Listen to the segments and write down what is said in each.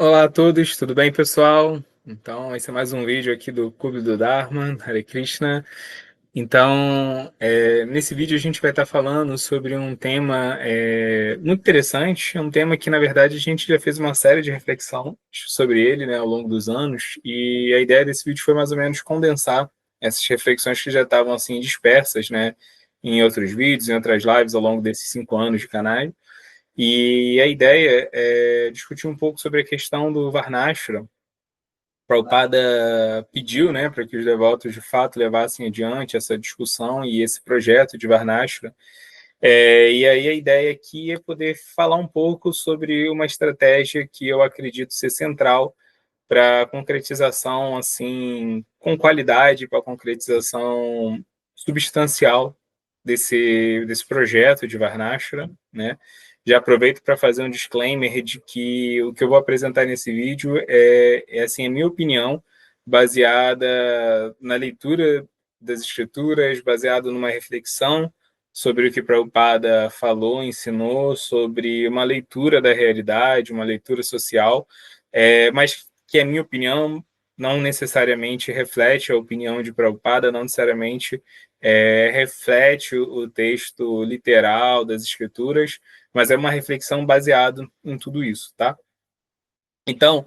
Olá a todos, tudo bem, pessoal? Então, esse é mais um vídeo aqui do Clube do Dharma, Hare Krishna. Então, nesse vídeo a gente vai estar falando sobre um tema muito interessante, um tema que, na verdade, a gente já fez uma série de reflexão sobre ele, né, ao longo dos anos, e a ideia desse vídeo foi mais ou menos condensar essas reflexões que já estavam, assim, dispersas, né, em outros vídeos, em outras lives ao longo desses 5 anos de canal. E a ideia é discutir um pouco sobre a questão do Varnashram. Prabhupada pediu, né, para que os devotos de fato levassem adiante essa discussão e esse projeto de Varnashram. E aí a ideia aqui é poder falar um pouco sobre uma estratégia que eu acredito ser central para a concretização, assim, com qualidade, para a concretização substancial desse projeto de Varnashram, né? Já aproveito para fazer um disclaimer de que o que eu vou apresentar nesse vídeo é assim, a minha opinião, baseada na leitura das escrituras, baseado numa reflexão sobre o que Prabhupada falou, ensinou, sobre uma leitura da realidade, uma leitura social, mas que a minha opinião não necessariamente reflete a opinião de Prabhupada, não necessariamente reflete o texto literal das escrituras, mas é uma reflexão baseada em tudo isso, tá? Então,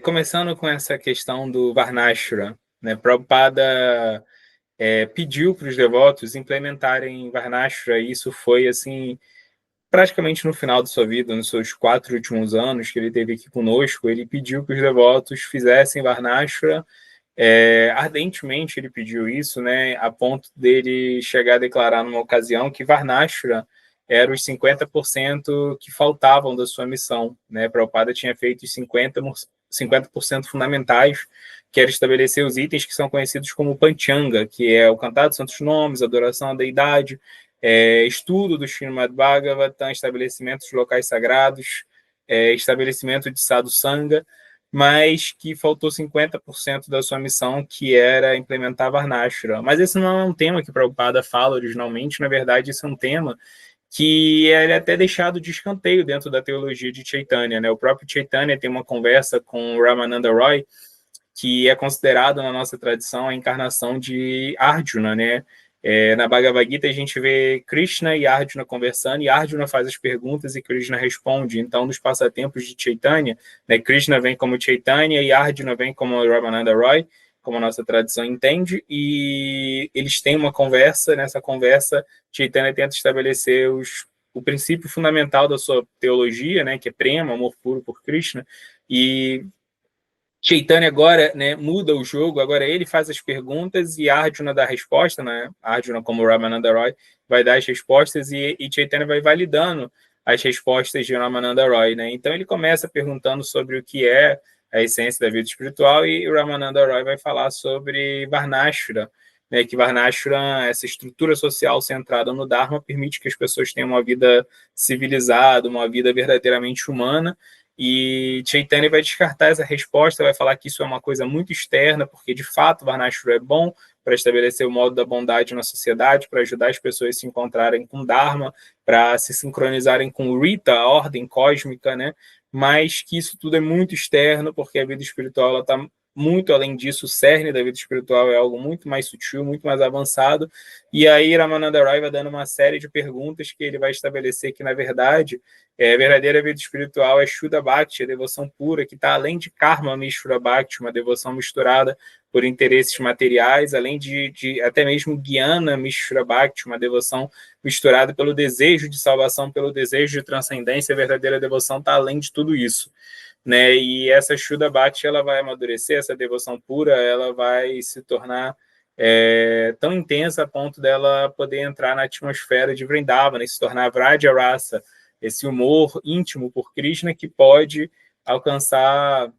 começando com essa questão do Varnashram, né? Prabhupada pediu para os devotos implementarem Varnashram, e isso foi assim praticamente no final de sua vida, nos seus 4 últimos anos que ele teve aqui conosco, ele pediu que os devotos fizessem Varnashram. Ardentemente ele pediu isso, né, a ponto dele chegar a declarar numa ocasião que Varnashram era os 50% que faltavam da sua missão, né? Prabhupada tinha feito os 50% fundamentais, que era estabelecer os itens que são conhecidos como Panchanga, que é o cantar dos santos nomes, adoração à deidade, estudo do Srimad Bhagavatam, estabelecimento de locais sagrados, estabelecimento de sadhu sanga, mas que faltou 50% da sua missão, que era implementar Varnashram. Mas esse não é um tema que Prabhupada fala originalmente, na verdade, esse é um tema que é até deixado de escanteio dentro da teologia de Chaitanya, né? O próprio Chaitanya tem uma conversa com Ramananda Roy, que é considerado na nossa tradição a encarnação de Arjuna, né? Na Bhagavad Gita a gente vê Krishna e Arjuna conversando, e Arjuna faz as perguntas e Krishna responde. Então, nos passatempos de Chaitanya, né, Krishna vem como Chaitanya e Arjuna vem como Ramananda Roy, como a nossa tradição entende, e eles têm uma conversa. Nessa conversa, Chaitanya tenta estabelecer o princípio fundamental da sua teologia, né, que é prema, amor puro por Krishna, e Chaitanya agora, né, muda o jogo, agora ele faz as perguntas e Arjuna dá a resposta, né? Arjuna, como Ramananda Roy, vai dar as respostas e Chaitanya vai validando as respostas de Ramananda Roy, né? Então ele começa perguntando sobre o que é a essência da vida espiritual e Ramananda Roy vai falar sobre Varnashram, né? Que Varnashram, essa estrutura social centrada no Dharma, permite que as pessoas tenham uma vida civilizada, uma vida verdadeiramente humana, e Chaitanya vai descartar essa resposta, vai falar que isso é uma coisa muito externa, porque de fato Varnashram é bom para estabelecer o modo da bondade na sociedade, para ajudar as pessoas a se encontrarem com Dharma, para se sincronizarem com Rita, a ordem cósmica, né? Mas que isso tudo é muito externo, porque a vida espiritual está muito além disso. O cerne da vida espiritual é algo muito mais sutil, muito mais avançado. E aí Ramananda Roy vai dando uma série de perguntas que ele vai estabelecer que, na verdade, a verdadeira vida espiritual é Shuddha Bhakti, a devoção pura, que está além de Karma Mishra Bhakti, uma devoção misturada por interesses materiais, além de até mesmo Jnana Mishra Bhakti, uma devoção misturada pelo desejo de salvação, pelo desejo de transcendência. A verdadeira devoção está além de tudo isso, né? E essa Shuddha Bhakti, ela vai amadurecer, essa devoção pura, ela vai se tornar tão intensa a ponto dela poder entrar na atmosfera de Vrindavana e se tornar Vraja Rasa, esse humor íntimo por Krishna que pode alcançar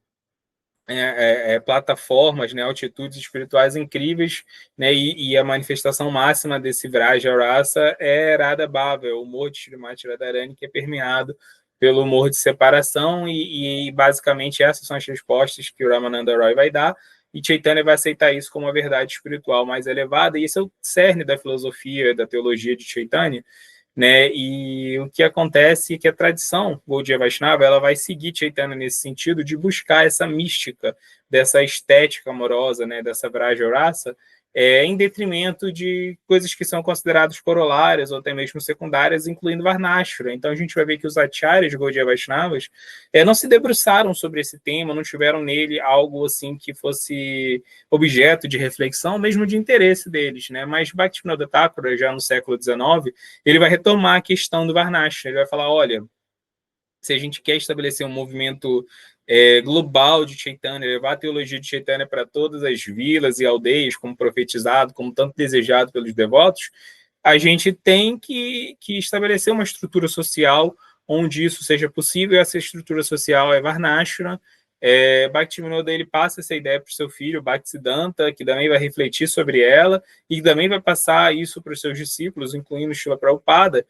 plataformas, né, altitudes espirituais incríveis, né, e a manifestação máxima desse Vraja Rasa é Radha Bhava, o humor de Srimati Radharani, que é permeado pelo humor de separação, e basicamente essas são as respostas que o Ramananda Roy vai dar, e Chaitanya vai aceitar isso como uma verdade espiritual mais elevada, e esse é o cerne da filosofia, da teologia de Chaitanya, né? E o que acontece é que a tradição Gaudiya Vaishnava ela vai seguir Chaitanya nesse sentido de buscar essa mística, dessa estética amorosa, né? Dessa Vraja Rasa, em detrimento de coisas que são consideradas corolárias ou até mesmo secundárias, incluindo Varnashra. Então a gente vai ver que os acharyas Gaudiya Vaishnavas não se debruçaram sobre esse tema, não tiveram nele algo assim que fosse objeto de reflexão, mesmo de interesse deles, né? Mas Bhaktivinoda Thakura, já no século XIX, ele vai retomar a questão do Varnashra. Ele vai falar, olha, se a gente quer estabelecer um movimento global de Chaitanya, levar a teologia de Chaitanya para todas as vilas e aldeias, como profetizado, como tanto desejado pelos devotos, a gente tem que estabelecer uma estrutura social onde isso seja possível. Essa estrutura social é Varnashram. Bhaktivinoda ele passa essa ideia para o seu filho, Bhaktisiddhanta, que também vai refletir sobre ela e também vai passar isso para os seus discípulos, incluindo Srila Prabhupada.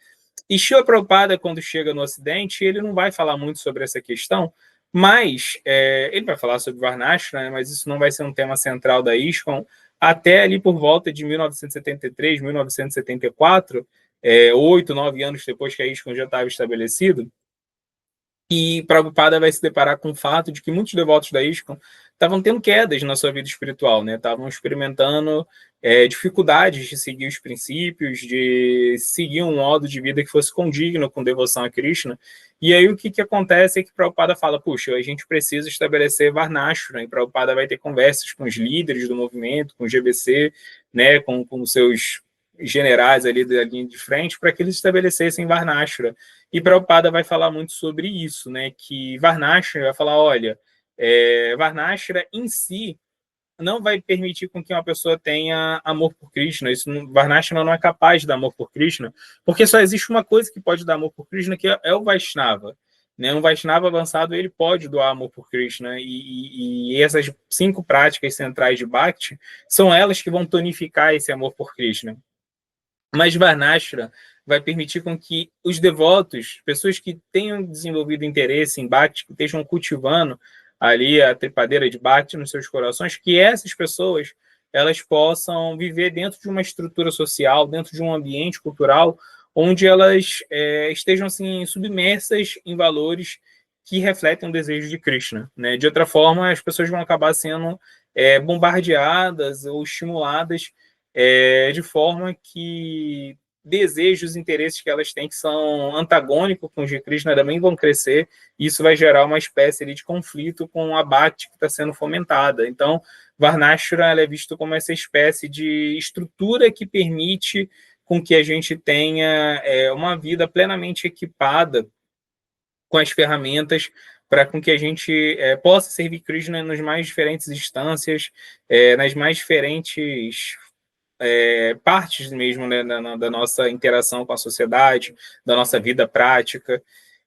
E Srila Prabhupada, quando chega no Ocidente, ele não vai falar muito sobre essa questão, mas ele vai falar sobre Varnashram, né, mas isso não vai ser um tema central da ISKCON, até ali por volta de 1973, 1974, 8, 9 anos depois que a ISKCON já estava estabelecido. E Prabhupada vai se deparar com o fato de que muitos devotos da ISKCON estavam tendo quedas na sua vida espiritual, né? Estavam experimentando dificuldades de seguir os princípios, de seguir um modo de vida que fosse condigno com devoção a Krishna. E aí o que acontece é que Prabhupada fala, puxa, a gente precisa estabelecer Varnashram, e Prabhupada vai ter conversas com os líderes do movimento, com o GBC, né, com os seus generais ali da linha de frente, para que eles estabelecessem Varnashram. E Prabhupada vai falar muito sobre isso, né? Que Varnashram vai falar, olha, Varnashram em si não vai permitir com que uma pessoa tenha amor por Krishna. Varnashram não é capaz de dar amor por Krishna, porque só existe uma coisa que pode dar amor por Krishna, que é o Vaishnava. Né? Um Vaishnava avançado ele pode doar amor por Krishna, e essas 5 práticas centrais de Bhakti são elas que vão tonificar esse amor por Krishna. Mas Varnashram vai permitir com que os devotos, pessoas que tenham desenvolvido interesse em Bhakti, que estejam cultivando ali a trepadeira de Bhakti nos seus corações, que essas pessoas elas possam viver dentro de uma estrutura social, dentro de um ambiente cultural, onde elas estejam assim, submersas em valores que refletem o desejo de Krishna. Né? De outra forma, as pessoas vão acabar sendo bombardeadas ou estimuladas de forma que desejos, interesses que elas têm que são antagônicos com os de Krishna também vão crescer, e isso vai gerar uma espécie ali de conflito com a Bhakti que está sendo fomentada. Então, Varnashram é visto como essa espécie de estrutura que permite com que a gente tenha uma vida plenamente equipada com as ferramentas para com que a gente possa servir Krishna nas mais diferentes instâncias, nas mais diferentes partes mesmo, né, da nossa interação com a sociedade, da nossa vida prática.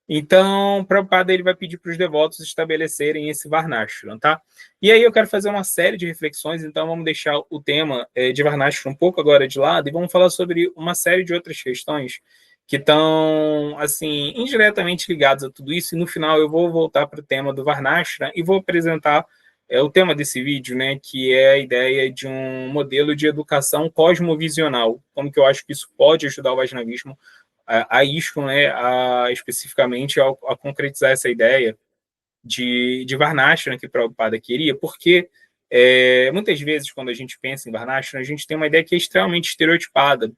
Então, Prabhupada ele vai pedir para os devotos estabelecerem esse Varnashram, tá? E aí eu quero fazer uma série de reflexões, então vamos deixar o tema de Varnashram um pouco agora de lado e vamos falar sobre uma série de outras questões que estão, assim, indiretamente ligadas a tudo isso, e no final eu vou voltar para o tema do Varnashram e vou apresentar o tema desse vídeo, né, que é a ideia de um modelo de educação cosmovisional, como que eu acho que isso pode ajudar o Vaishnavismo a ISKCON, né, especificamente a concretizar essa ideia de Varnashram que Prabhupada queria, porque muitas vezes, quando a gente pensa em Varnashram, a gente tem uma ideia que é extremamente estereotipada,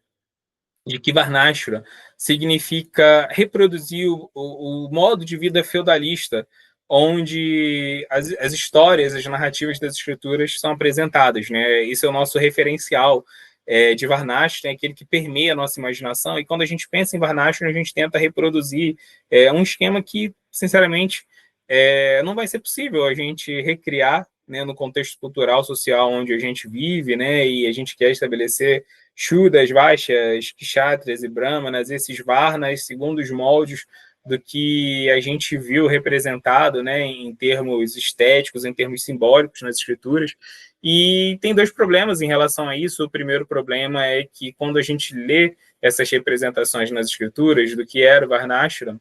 de que Varnashram significa reproduzir o modo de vida feudalista, onde as histórias, as narrativas das escrituras são apresentadas. Né? Isso é o nosso referencial de Varnashram, é aquele que permeia a nossa imaginação, e quando a gente pensa em Varnashram, a gente tenta reproduzir um esquema que, sinceramente, não vai ser possível a gente recriar, né, no contexto cultural, social onde a gente vive, né, e a gente quer estabelecer Shudas, Vaishyas, Kshatriyas e Brahmanas, esses Varnas, segundo os moldes do que a gente viu representado, né, em termos estéticos, em termos simbólicos nas escrituras. E tem 2 problemas em relação a isso. O primeiro problema é que quando a gente lê essas representações nas escrituras do que era o Varnashram,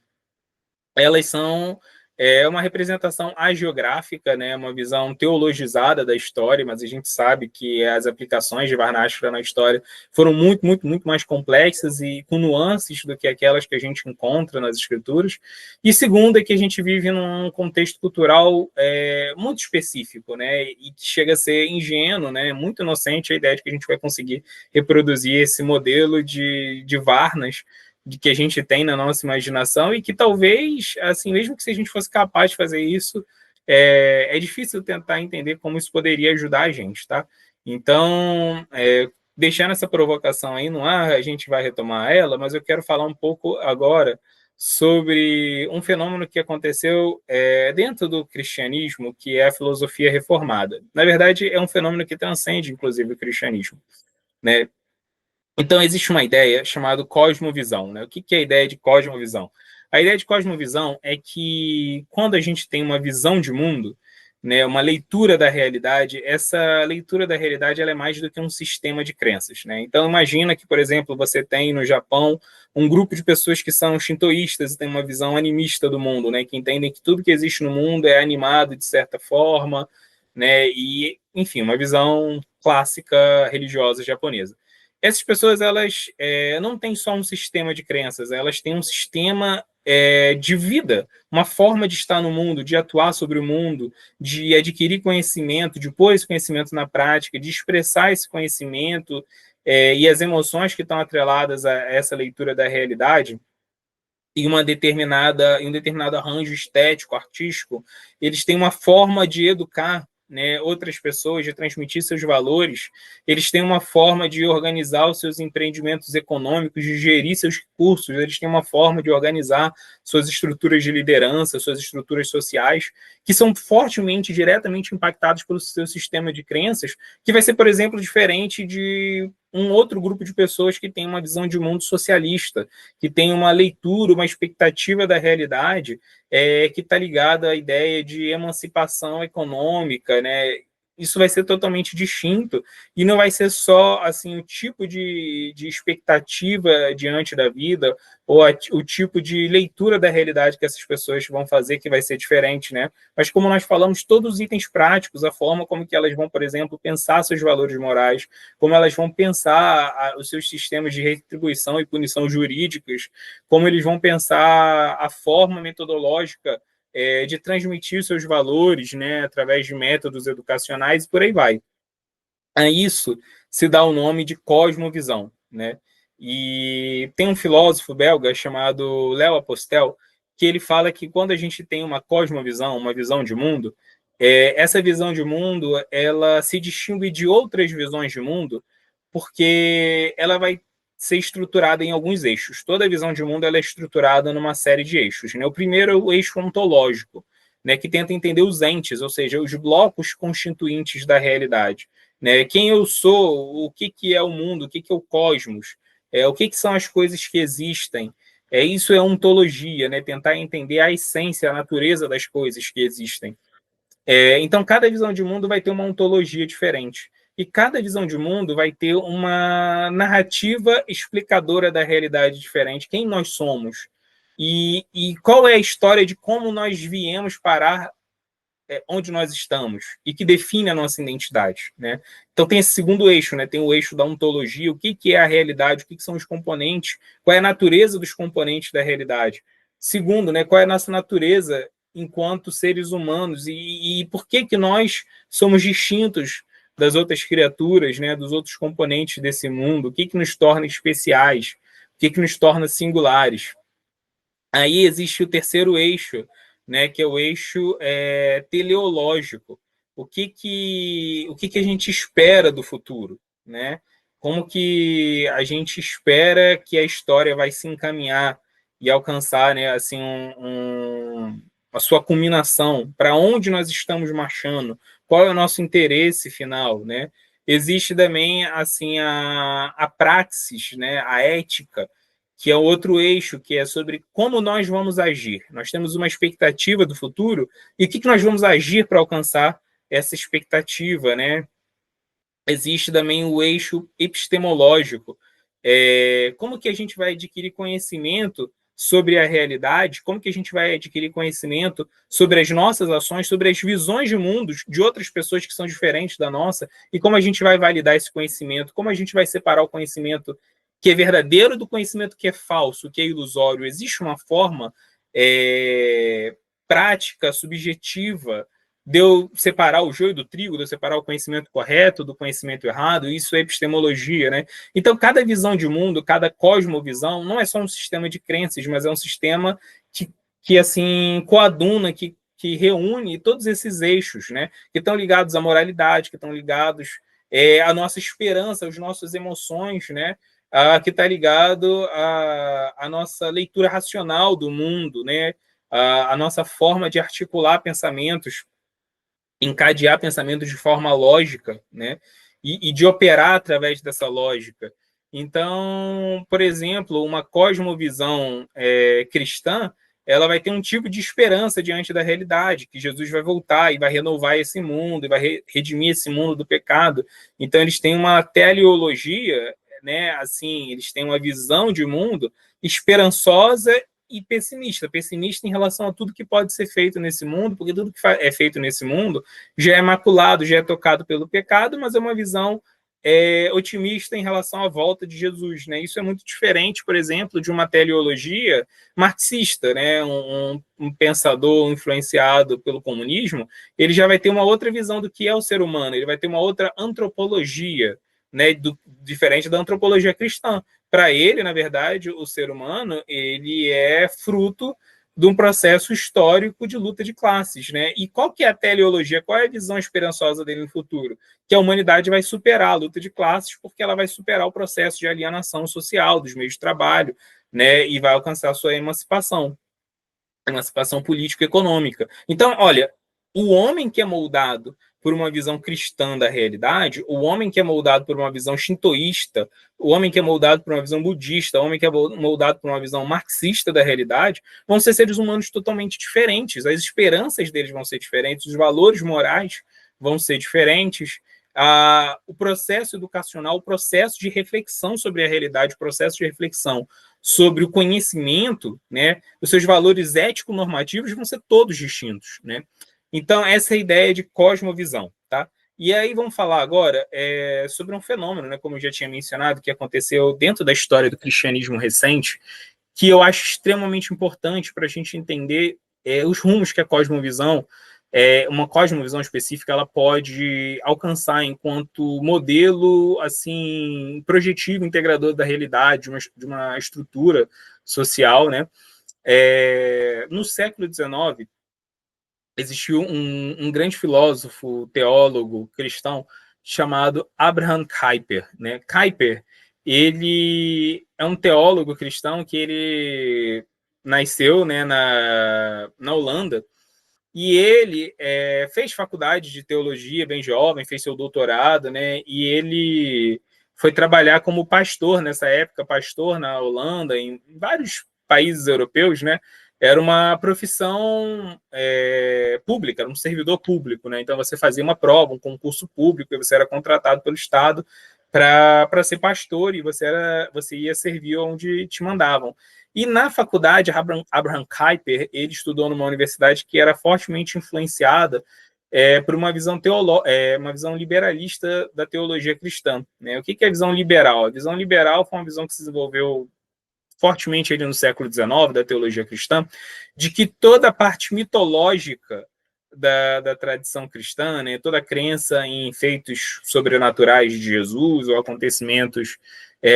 elas são é uma representação hagiográfica, né, uma visão teologizada da história, mas a gente sabe que as aplicações de Varnashra na história foram muito, muito, muito mais complexas e com nuances do que aquelas que a gente encontra nas escrituras. E segundo é que a gente vive num contexto cultural muito específico, né, e que chega a ser ingênuo, né, muito inocente a ideia de que a gente vai conseguir reproduzir esse modelo de Varnas de que a gente tem na nossa imaginação e que talvez, assim, mesmo que se a gente fosse capaz de fazer isso, é difícil tentar entender como isso poderia ajudar a gente, tá? Então, deixando essa provocação aí no ar, a gente vai retomar ela, mas eu quero falar um pouco agora sobre um fenômeno que aconteceu dentro do cristianismo, que é a filosofia reformada. Na verdade, é um fenômeno que transcende, inclusive, o cristianismo, né? Então, existe uma ideia chamada cosmovisão, né? O que é a ideia de cosmovisão? A ideia de cosmovisão é que quando a gente tem uma visão de mundo, né, uma leitura da realidade, essa leitura da realidade ela é mais do que um sistema de crenças, né? Então, imagina que, por exemplo, você tem no Japão um grupo de pessoas que são shintoístas e têm uma visão animista do mundo, né? Que entendem que tudo que existe no mundo é animado de certa forma, né? E, enfim, uma visão clássica religiosa japonesa. Essas pessoas elas não têm só um sistema de crenças, elas têm um sistema de vida, uma forma de estar no mundo, de atuar sobre o mundo, de adquirir conhecimento, de pôr esse conhecimento na prática, de expressar esse conhecimento e as emoções que estão atreladas a essa leitura da realidade em um determinado arranjo estético, artístico, eles têm uma forma de educar, né, outras pessoas, de transmitir seus valores, eles têm uma forma de organizar os seus empreendimentos econômicos, de gerir seus recursos, eles têm uma forma de organizar suas estruturas de liderança, suas estruturas sociais, que são fortemente, diretamente impactados pelo seu sistema de crenças, que vai ser, por exemplo, diferente de um outro grupo de pessoas que tem uma visão de mundo socialista, que tem uma leitura, uma expectativa da realidade que está ligada à ideia de emancipação econômica, né? Isso vai ser totalmente distinto e não vai ser só assim o tipo de expectativa diante da vida ou o tipo de leitura da realidade que essas pessoas vão fazer que vai ser diferente, né? Mas como nós falamos, todos os itens práticos, a forma como que elas vão, por exemplo, pensar seus valores morais, como elas vão pensar os seus sistemas de retribuição e punição jurídicos, como eles vão pensar a forma metodológica de transmitir seus valores, né, através de métodos educacionais e por aí vai. A isso se dá o nome de cosmovisão, né? E tem um filósofo belga chamado Léo Apostel que ele fala que quando a gente tem uma cosmovisão, uma visão de mundo, essa visão de mundo ela se distingue de outras visões de mundo porque ela vai ser estruturada em alguns eixos. Toda visão de mundo ela é estruturada numa série de eixos, né? O primeiro é o eixo ontológico, né, que tenta entender os entes, ou seja, os blocos constituintes da realidade, né? Quem eu sou, o que é o mundo, o que é o cosmos, o que são as coisas que existem. Isso é ontologia, né? Tentar entender a essência, a natureza das coisas que existem. Então, cada visão de mundo vai ter uma ontologia diferente. E cada visão de mundo vai ter uma narrativa explicadora da realidade diferente, quem nós somos. E qual é a história de como nós viemos parar onde nós estamos e que define a nossa identidade, né? Então tem esse segundo eixo, né? Tem o eixo da ontologia, o que é a realidade, o que são os componentes, qual é a natureza dos componentes da realidade. Segundo, né? Qual é a nossa natureza enquanto seres humanos e por que nós somos distintos das outras criaturas, né? Dos outros componentes desse mundo, o que nos torna especiais, o que nos torna singulares. Aí existe o terceiro eixo, né, que é o eixo teleológico. O que a gente espera do futuro, né? Como que a gente espera que a história vai se encaminhar e alcançar, né, assim, a sua culminação, para onde nós estamos marchando, qual é o nosso interesse final, né? Existe também assim a praxis, né, a ética, que é outro eixo, que é sobre como nós vamos agir. Nós temos uma expectativa do futuro e o que nós vamos agir para alcançar essa expectativa, né? Existe também o eixo epistemológico. Como que a gente vai adquirir conhecimento sobre a realidade, como que a gente vai adquirir conhecimento sobre as nossas ações, sobre as visões de mundo de outras pessoas que são diferentes da nossa, e como a gente vai validar esse conhecimento, como a gente vai separar o conhecimento que é verdadeiro do conhecimento que é falso, que é ilusório. Existe uma forma prática, subjetiva, de eu separar o joio do trigo, de eu separar o conhecimento correto do conhecimento errado. Isso é epistemologia, né? Então, cada visão de mundo, cada cosmovisão, não é só um sistema de crenças, mas é um sistema que assim, coaduna, que reúne todos esses eixos, né? Que estão ligados à moralidade, que estão ligados à nossa esperança, às nossas emoções, né? Que está ligado à nossa leitura racional do mundo, né? A nossa forma de articular pensamentos, encadear pensamentos de forma lógica, né? E de operar através dessa lógica. Então, por exemplo, uma cosmovisão cristã, ela vai ter um tipo de esperança diante da realidade, que Jesus vai voltar e vai renovar esse mundo, e vai redimir esse mundo do pecado. Então, eles têm uma teleologia, né? Assim, eles têm uma visão de mundo esperançosa e pessimista em relação a tudo que pode ser feito nesse mundo, porque tudo que é feito nesse mundo já é maculado, já é tocado pelo pecado, mas é uma visão otimista em relação à volta de Jesus, né? Isso é muito diferente, por exemplo, de uma teleologia marxista, né? Um pensador influenciado pelo comunismo, ele já vai ter uma outra visão do que é o ser humano, ele vai ter uma outra antropologia, né? Diferente da antropologia cristã. Para ele, na verdade, o ser humano ele é fruto de um processo histórico de luta de classes, né? E qual que é a teleologia? Qual é a visão esperançosa dele no futuro? Que a humanidade vai superar a luta de classes porque ela vai superar o processo de alienação social dos meios de trabalho, né? E vai alcançar a sua emancipação político-econômica. Então, olha, o homem que é moldado por uma visão cristã da realidade, o homem que é moldado por uma visão shintoísta, o homem que é moldado por uma visão budista, o homem que é moldado por uma visão marxista da realidade, vão ser seres humanos totalmente diferentes. As esperanças deles vão ser diferentes, os valores morais vão ser diferentes. O processo educacional, o processo de reflexão sobre a realidade, o processo de reflexão sobre o conhecimento, né, os seus valores ético-normativos vão ser todos distintos, né? Então, essa é a ideia de cosmovisão, tá? E aí vamos falar agora sobre um fenômeno, né, como eu já tinha mencionado, que aconteceu dentro da história do cristianismo recente, que eu acho extremamente importante para a gente entender os rumos que a cosmovisão, uma cosmovisão específica, ela pode alcançar enquanto modelo assim projetivo, integrador da realidade, de uma estrutura social, né? No século XIX, existiu um grande filósofo, teólogo cristão chamado Abraham Kuyper, né? Kuyper, ele é um teólogo cristão que ele nasceu, né, na Holanda, e ele fez faculdade de teologia bem jovem, fez seu doutorado, né? E ele foi trabalhar como pastor nessa época, pastor na Holanda, em vários países europeus, né? Era uma profissão pública, era um servidor público, né? Então você fazia uma prova, um concurso público, e você era contratado pelo Estado para ser pastor, e você ia servir onde te mandavam. E na faculdade, Abraham Kuyper, ele estudou numa universidade que era fortemente influenciada por uma visão uma visão liberalista da teologia cristã, né? O que é a visão liberal? A visão liberal foi uma visão que se desenvolveu fortemente ali no século XIX, da teologia cristã, de que toda a parte mitológica da tradição cristã, né, toda a crença em feitos sobrenaturais de Jesus ou acontecimentos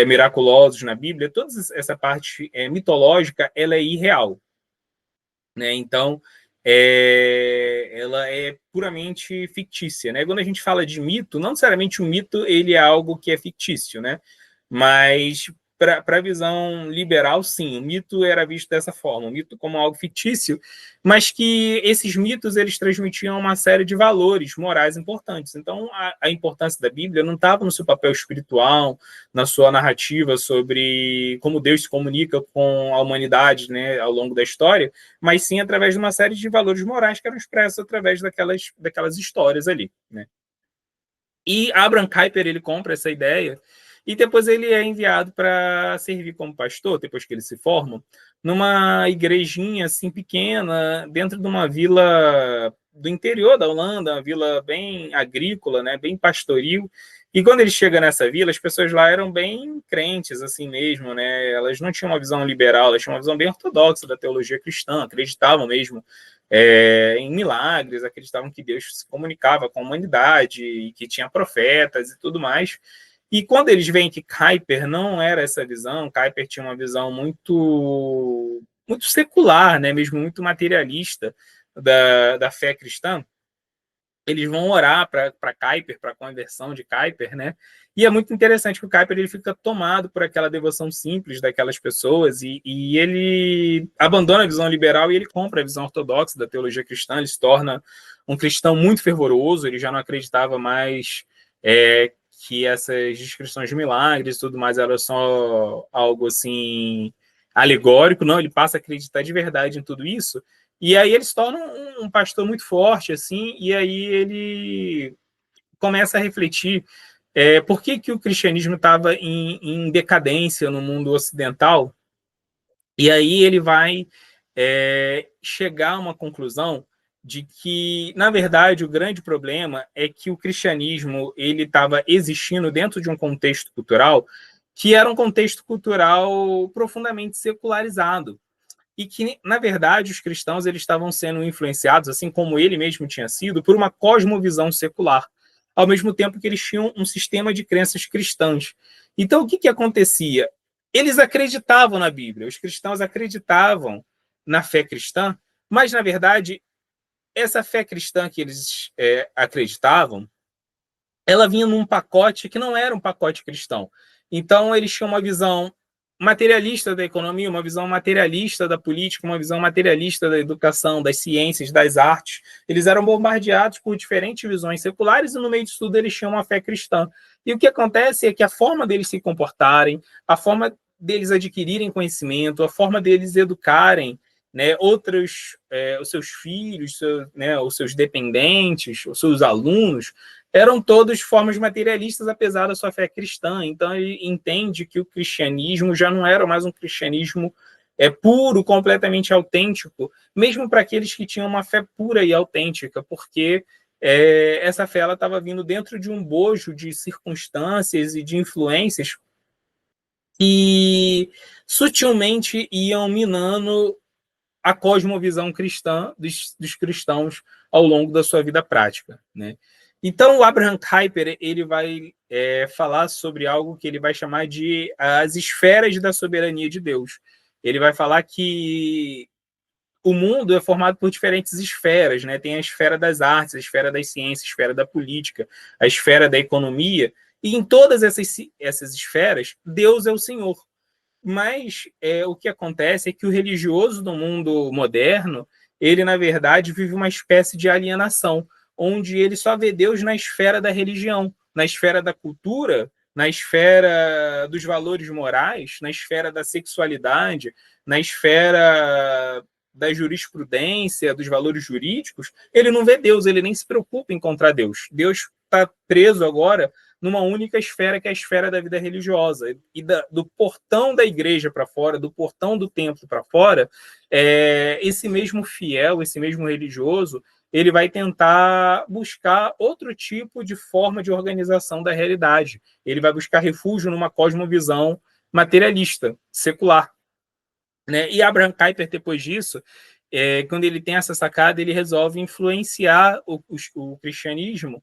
miraculosos na Bíblia, toda essa parte mitológica, ela é irreal, né? Então, ela é puramente fictícia, né? Quando a gente fala de mito, não necessariamente o mito ele é algo que é fictício, né? Mas para a visão liberal, sim, o mito era visto dessa forma, o mito como algo fictício, mas que esses mitos eles transmitiam uma série de valores morais importantes. Então, a importância da Bíblia não estava no seu papel espiritual, na sua narrativa sobre como Deus se comunica com a humanidade, né, ao longo da história, mas sim através de uma série de valores morais que eram expressos através daquelas histórias ali, né? E Abraham Kuyper, ele compra essa ideia e depois ele é enviado para servir como pastor, depois que ele se forma, numa igrejinha assim pequena, dentro de uma vila do interior da Holanda, uma vila bem agrícola, né, bem pastoril. E quando ele chega nessa vila, as pessoas lá eram bem crentes, assim mesmo, né? Elas não tinham uma visão liberal, elas tinham uma visão bem ortodoxa da teologia cristã, acreditavam mesmo em milagres, acreditavam que Deus se comunicava com a humanidade, e que tinha profetas e tudo mais. E quando eles veem que Kuyper não era essa visão, Kuyper tinha uma visão muito secular, né? Mesmo muito materialista da fé cristã, eles vão orar para Kuyper, para a conversão de Kuyper, né? E é muito interessante que o Kuyper ele fica tomado por aquela devoção simples daquelas pessoas e ele abandona a visão liberal e ele compra a visão ortodoxa da teologia cristã, ele se torna um cristão muito fervoroso, ele já não acreditava mais que essas descrições de milagres e tudo mais eram só algo assim alegórico, não, ele passa a acreditar de verdade em tudo isso. E aí ele se torna um pastor muito forte, assim, e aí ele começa a refletir por que o cristianismo estava em decadência no mundo ocidental, e aí ele vai chegar a uma conclusão de que, na verdade, o grande problema é que o cristianismo ele estava existindo dentro de um contexto cultural que era um contexto cultural profundamente secularizado e que, na verdade, os cristãos eles estavam sendo influenciados, assim como ele mesmo tinha sido, por uma cosmovisão secular, ao mesmo tempo que eles tinham um sistema de crenças cristãs. Então, o que acontecia? Eles acreditavam na Bíblia, os cristãos acreditavam na fé cristã, mas, na verdade, essa fé cristã que eles acreditavam, ela vinha num pacote que não era um pacote cristão. Então, eles tinham uma visão materialista da economia, uma visão materialista da política, uma visão materialista da educação, das ciências, das artes. Eles eram bombardeados por diferentes visões seculares e, no meio disso tudo, eles tinham uma fé cristã. E o que acontece é que a forma deles se comportarem, a forma deles adquirirem conhecimento, a forma deles educarem, né, os seus filhos, os seus dependentes, os seus alunos, eram todos formas materialistas, apesar da sua fé cristã. Então, ele entende que o cristianismo já não era mais um cristianismo puro, completamente autêntico, mesmo para aqueles que tinham uma fé pura e autêntica, porque essa fé estava vindo dentro de um bojo de circunstâncias e de influências que sutilmente iam minando a cosmovisão cristã dos cristãos ao longo da sua vida prática, né? Então, o Abraham Kuyper ele vai falar sobre algo que ele vai chamar de as esferas da soberania de Deus. Ele vai falar que o mundo é formado por diferentes esferas, né? Tem a esfera das artes, a esfera das ciências, a esfera da política, a esfera da economia, e em todas essas esferas, Deus é o Senhor. Mas o que acontece é que o religioso do mundo moderno, ele, na verdade, vive uma espécie de alienação, onde ele só vê Deus na esfera da religião, na esfera da cultura, na esfera dos valores morais, na esfera da sexualidade, na esfera da jurisprudência, dos valores jurídicos. Ele não vê Deus, ele nem se preocupa em encontrar Deus. Deus está preso agora numa única esfera, que é a esfera da vida religiosa. E do portão da igreja para fora, do portão do templo para fora, esse mesmo fiel, esse mesmo religioso, ele vai tentar buscar outro tipo de forma de organização da realidade. Ele vai buscar refúgio numa cosmovisão materialista, secular, né? E Abraham Kuyper, depois disso, quando ele tem essa sacada, ele resolve influenciar o cristianismo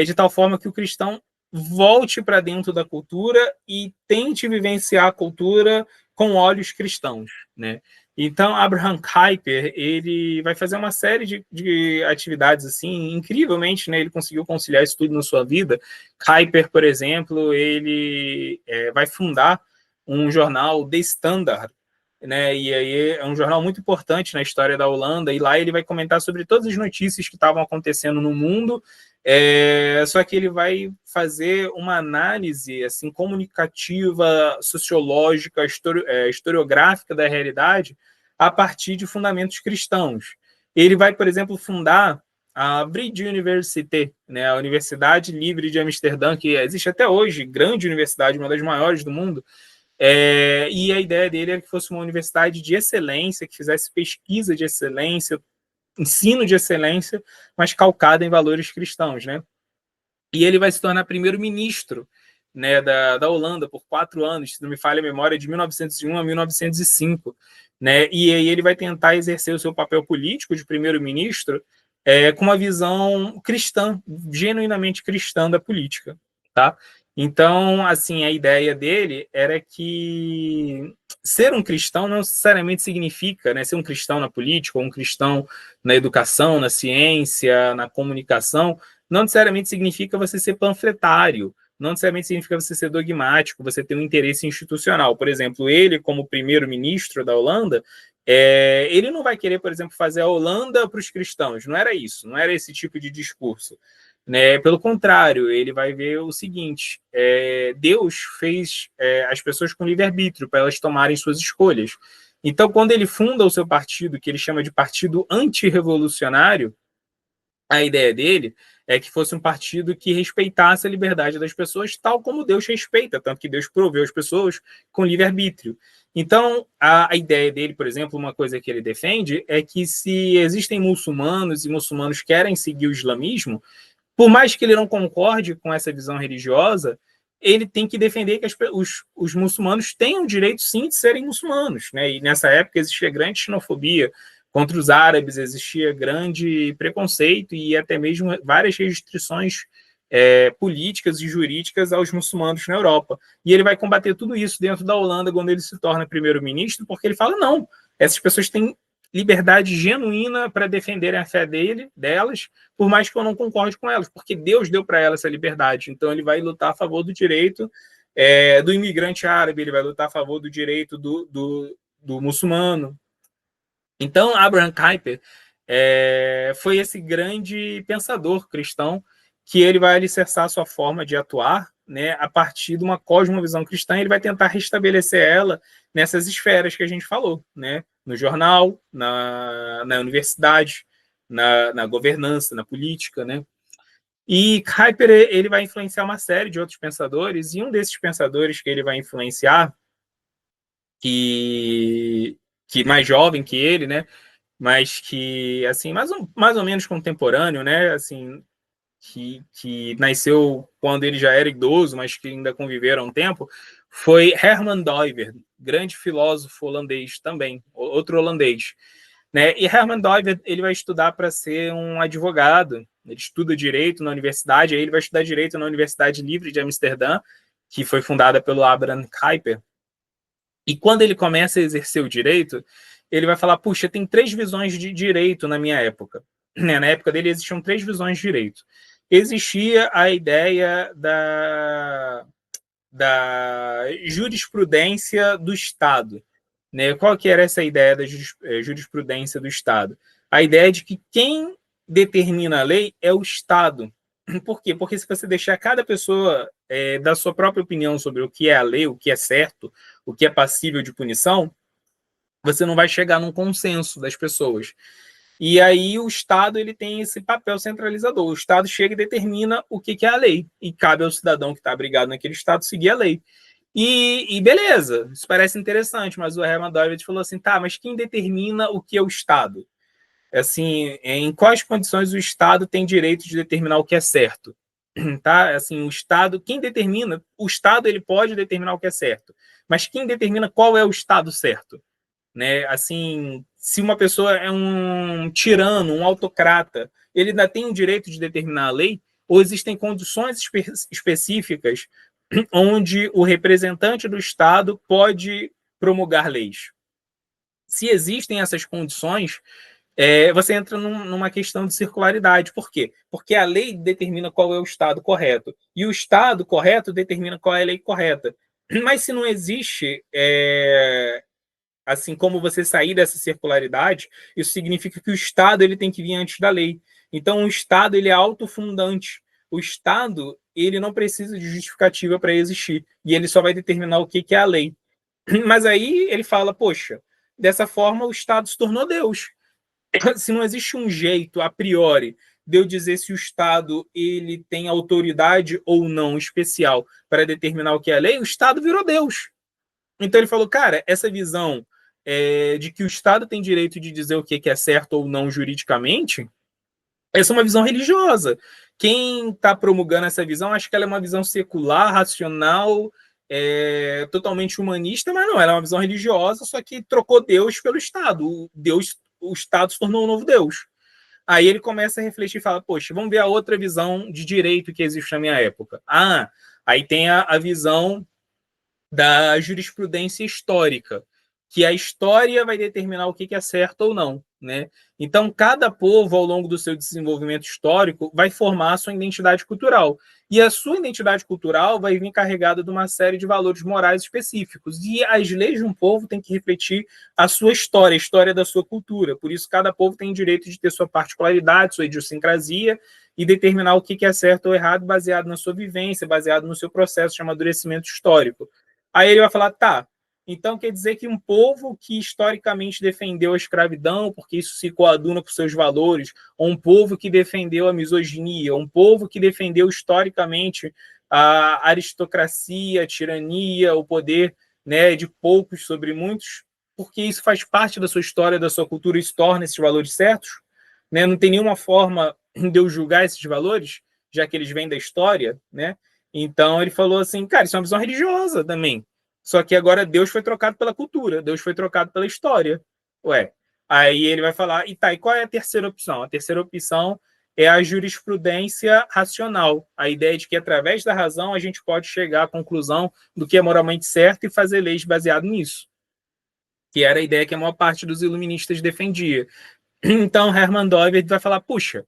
de tal forma que o cristão volte para dentro da cultura e tente vivenciar a cultura com olhos cristãos, né? Então, Abraham Kuyper, ele vai fazer uma série de atividades assim, incrivelmente, né? Ele conseguiu conciliar isso tudo na sua vida. Kuyper, por exemplo, ele vai fundar um jornal, The Standard, né? E aí é um jornal muito importante na história da Holanda, e lá ele vai comentar sobre todas as notícias que estavam acontecendo no mundo, só que ele vai fazer uma análise assim comunicativa, sociológica, historiográfica da realidade a partir de fundamentos cristãos. Ele vai, por exemplo, fundar a Vrije Université, né, a Universidade Livre de Amsterdã, que existe até hoje, grande universidade, uma das maiores do mundo, e a ideia dele era que fosse uma universidade de excelência, que fizesse pesquisa de excelência, ensino de excelência, mas calcada em valores cristãos, né? E ele vai se tornar primeiro-ministro, né, da Holanda por 4 anos, se não me falha a memória, de 1901 a 1905, né? E aí ele vai tentar exercer o seu papel político de primeiro-ministro com uma visão cristã, genuinamente cristã da política, tá? Então, assim, a ideia dele era que ser um cristão não necessariamente significa, né, ser um cristão na política, ou um cristão na educação, na ciência, na comunicação, não necessariamente significa você ser panfletário, não necessariamente significa você ser dogmático, você ter um interesse institucional. Por exemplo, ele, como primeiro-ministro da Holanda, ele não vai querer, por exemplo, fazer a Holanda para os cristãos. Não era isso, não era esse tipo de discurso. Né? Pelo contrário, ele vai ver o seguinte: Deus fez as pessoas com livre-arbítrio para elas tomarem suas escolhas. Então, quando ele funda o seu partido, que ele chama de Partido Antirrevolucionário, a ideia dele é que fosse um partido que respeitasse a liberdade das pessoas, tal como Deus respeita, tanto que Deus proveu as pessoas com livre-arbítrio. Então, a ideia dele, por exemplo, uma coisa que ele defende é que se existem muçulmanos e muçulmanos querem seguir o islamismo, por mais que ele não concorde com essa visão religiosa, ele tem que defender que os muçulmanos têm o direito, sim, de serem muçulmanos. Né? E nessa época existia grande xenofobia contra os árabes, existia grande preconceito e até mesmo várias restrições políticas e jurídicas aos muçulmanos na Europa. E ele vai combater tudo isso dentro da Holanda quando ele se torna primeiro-ministro, porque ele fala, não, essas pessoas têm liberdade genuína para defenderem a fé delas, por mais que eu não concorde com elas, porque Deus deu para elas essa liberdade. Então ele vai lutar a favor do direito do imigrante árabe, ele vai lutar a favor do direito do muçulmano. Então Abraham Kuyper foi esse grande pensador cristão que ele vai alicerçar a sua forma de atuar, né, a partir de uma cosmovisão cristã. Ele vai tentar restabelecer ela nessas esferas que a gente falou, né, no jornal, na universidade, na governança, na política, né. E Kuyper, ele vai influenciar uma série de outros pensadores, e um desses pensadores que ele vai influenciar, que mais jovem que ele, né, mas que, assim, mais ou menos contemporâneo, né, assim, que nasceu quando ele já era idoso, mas que ainda conviveram um tempo, foi Herman Doiver, grande filósofo holandês também, outro holandês. Né? E Herman Doiver, ele vai estudar para ser um advogado, ele estuda direito na universidade, aí ele vai estudar direito na Universidade Livre de Amsterdã, que foi fundada pelo Abraham Kuyper. E quando ele começa a exercer o direito, ele vai falar, puxa, tem 3 visões de direito na minha época. Na época dele existiam 3 visões de direito. Existia a ideia da jurisprudência do Estado. Né? Qual que era essa ideia da jurisprudência do Estado? A ideia de que quem determina a lei é o Estado. Por quê? Porque se você deixar cada pessoa dar sua própria opinião sobre o que é a lei, o que é certo, o que é passível de punição, você não vai chegar num consenso das pessoas. E aí o Estado ele tem esse papel centralizador. O Estado chega e determina o que é a lei. E cabe ao cidadão que está abrigado naquele Estado seguir a lei. E beleza, isso parece interessante, mas o Herman Doivet falou assim, tá, mas quem determina o que é o Estado? Assim, em quais condições o Estado tem direito de determinar o que é certo? Tá? Assim, o Estado, quem determina? O Estado ele pode determinar o que é certo, mas quem determina qual é o Estado certo? Né? Assim, se uma pessoa é um tirano, um autocrata, ele ainda tem o direito de determinar a lei? Ou existem condições específicas onde o representante do Estado pode promulgar leis? Se existem essas condições, você entra numa questão de circularidade. Por quê? Porque a lei determina qual é o Estado correto, e o Estado correto determina qual é a lei correta. Mas se não existe assim como você sair dessa circularidade, isso significa que o Estado ele tem que vir antes da lei. Então, o Estado ele é autofundante. O Estado ele não precisa de justificativa para existir, e ele só vai determinar o que é a lei. Mas aí ele fala, poxa, dessa forma o Estado se tornou Deus. Se não existe um jeito, a priori, de eu dizer se o Estado ele tem autoridade ou não especial para determinar o que é lei, o Estado virou Deus. Então ele falou, cara, essa visão de que o Estado tem direito de dizer o que é certo ou não juridicamente, essa é uma visão religiosa. Quem está promulgando essa visão, acho que ela é uma visão secular, racional, totalmente humanista, mas não, ela é uma visão religiosa, só que trocou Deus pelo Estado. O Estado se tornou um novo Deus. Aí ele começa a refletir e fala, poxa, vamos ver a outra visão de direito que existe na minha época. Aí tem a visão da jurisprudência histórica, que a história vai determinar o que é certo ou não, né? Então, cada povo, ao longo do seu desenvolvimento histórico, vai formar a sua identidade cultural. E a sua identidade cultural vai vir carregada de uma série de valores morais específicos. E as leis de um povo têm que refletir a sua história, a história da sua cultura. Por isso, cada povo tem o direito de ter sua particularidade, sua idiosincrasia, e determinar o que é certo ou errado baseado na sua vivência, baseado no seu processo de amadurecimento histórico. Aí ele vai falar, tá, então quer dizer que um povo que historicamente defendeu a escravidão, porque isso se coaduna com seus valores, ou um povo que defendeu a misoginia, um povo que defendeu historicamente a aristocracia, a tirania, o poder, né, de poucos sobre muitos, porque isso faz parte da sua história, da sua cultura, isso torna esses valores certos, né? Não tem nenhuma forma de eu julgar esses valores, já que eles vêm da história, né? Então ele falou assim, cara, isso é uma visão religiosa também. Só que agora Deus foi trocado pela cultura, Deus foi trocado pela história. Ué, aí ele vai falar, e qual é a terceira opção? A terceira opção é a jurisprudência racional. A ideia de que através da razão a gente pode chegar à conclusão do que é moralmente certo e fazer leis baseado nisso. Que era a ideia que a maior parte dos iluministas defendia. Então Hermann Doivert vai falar, puxa,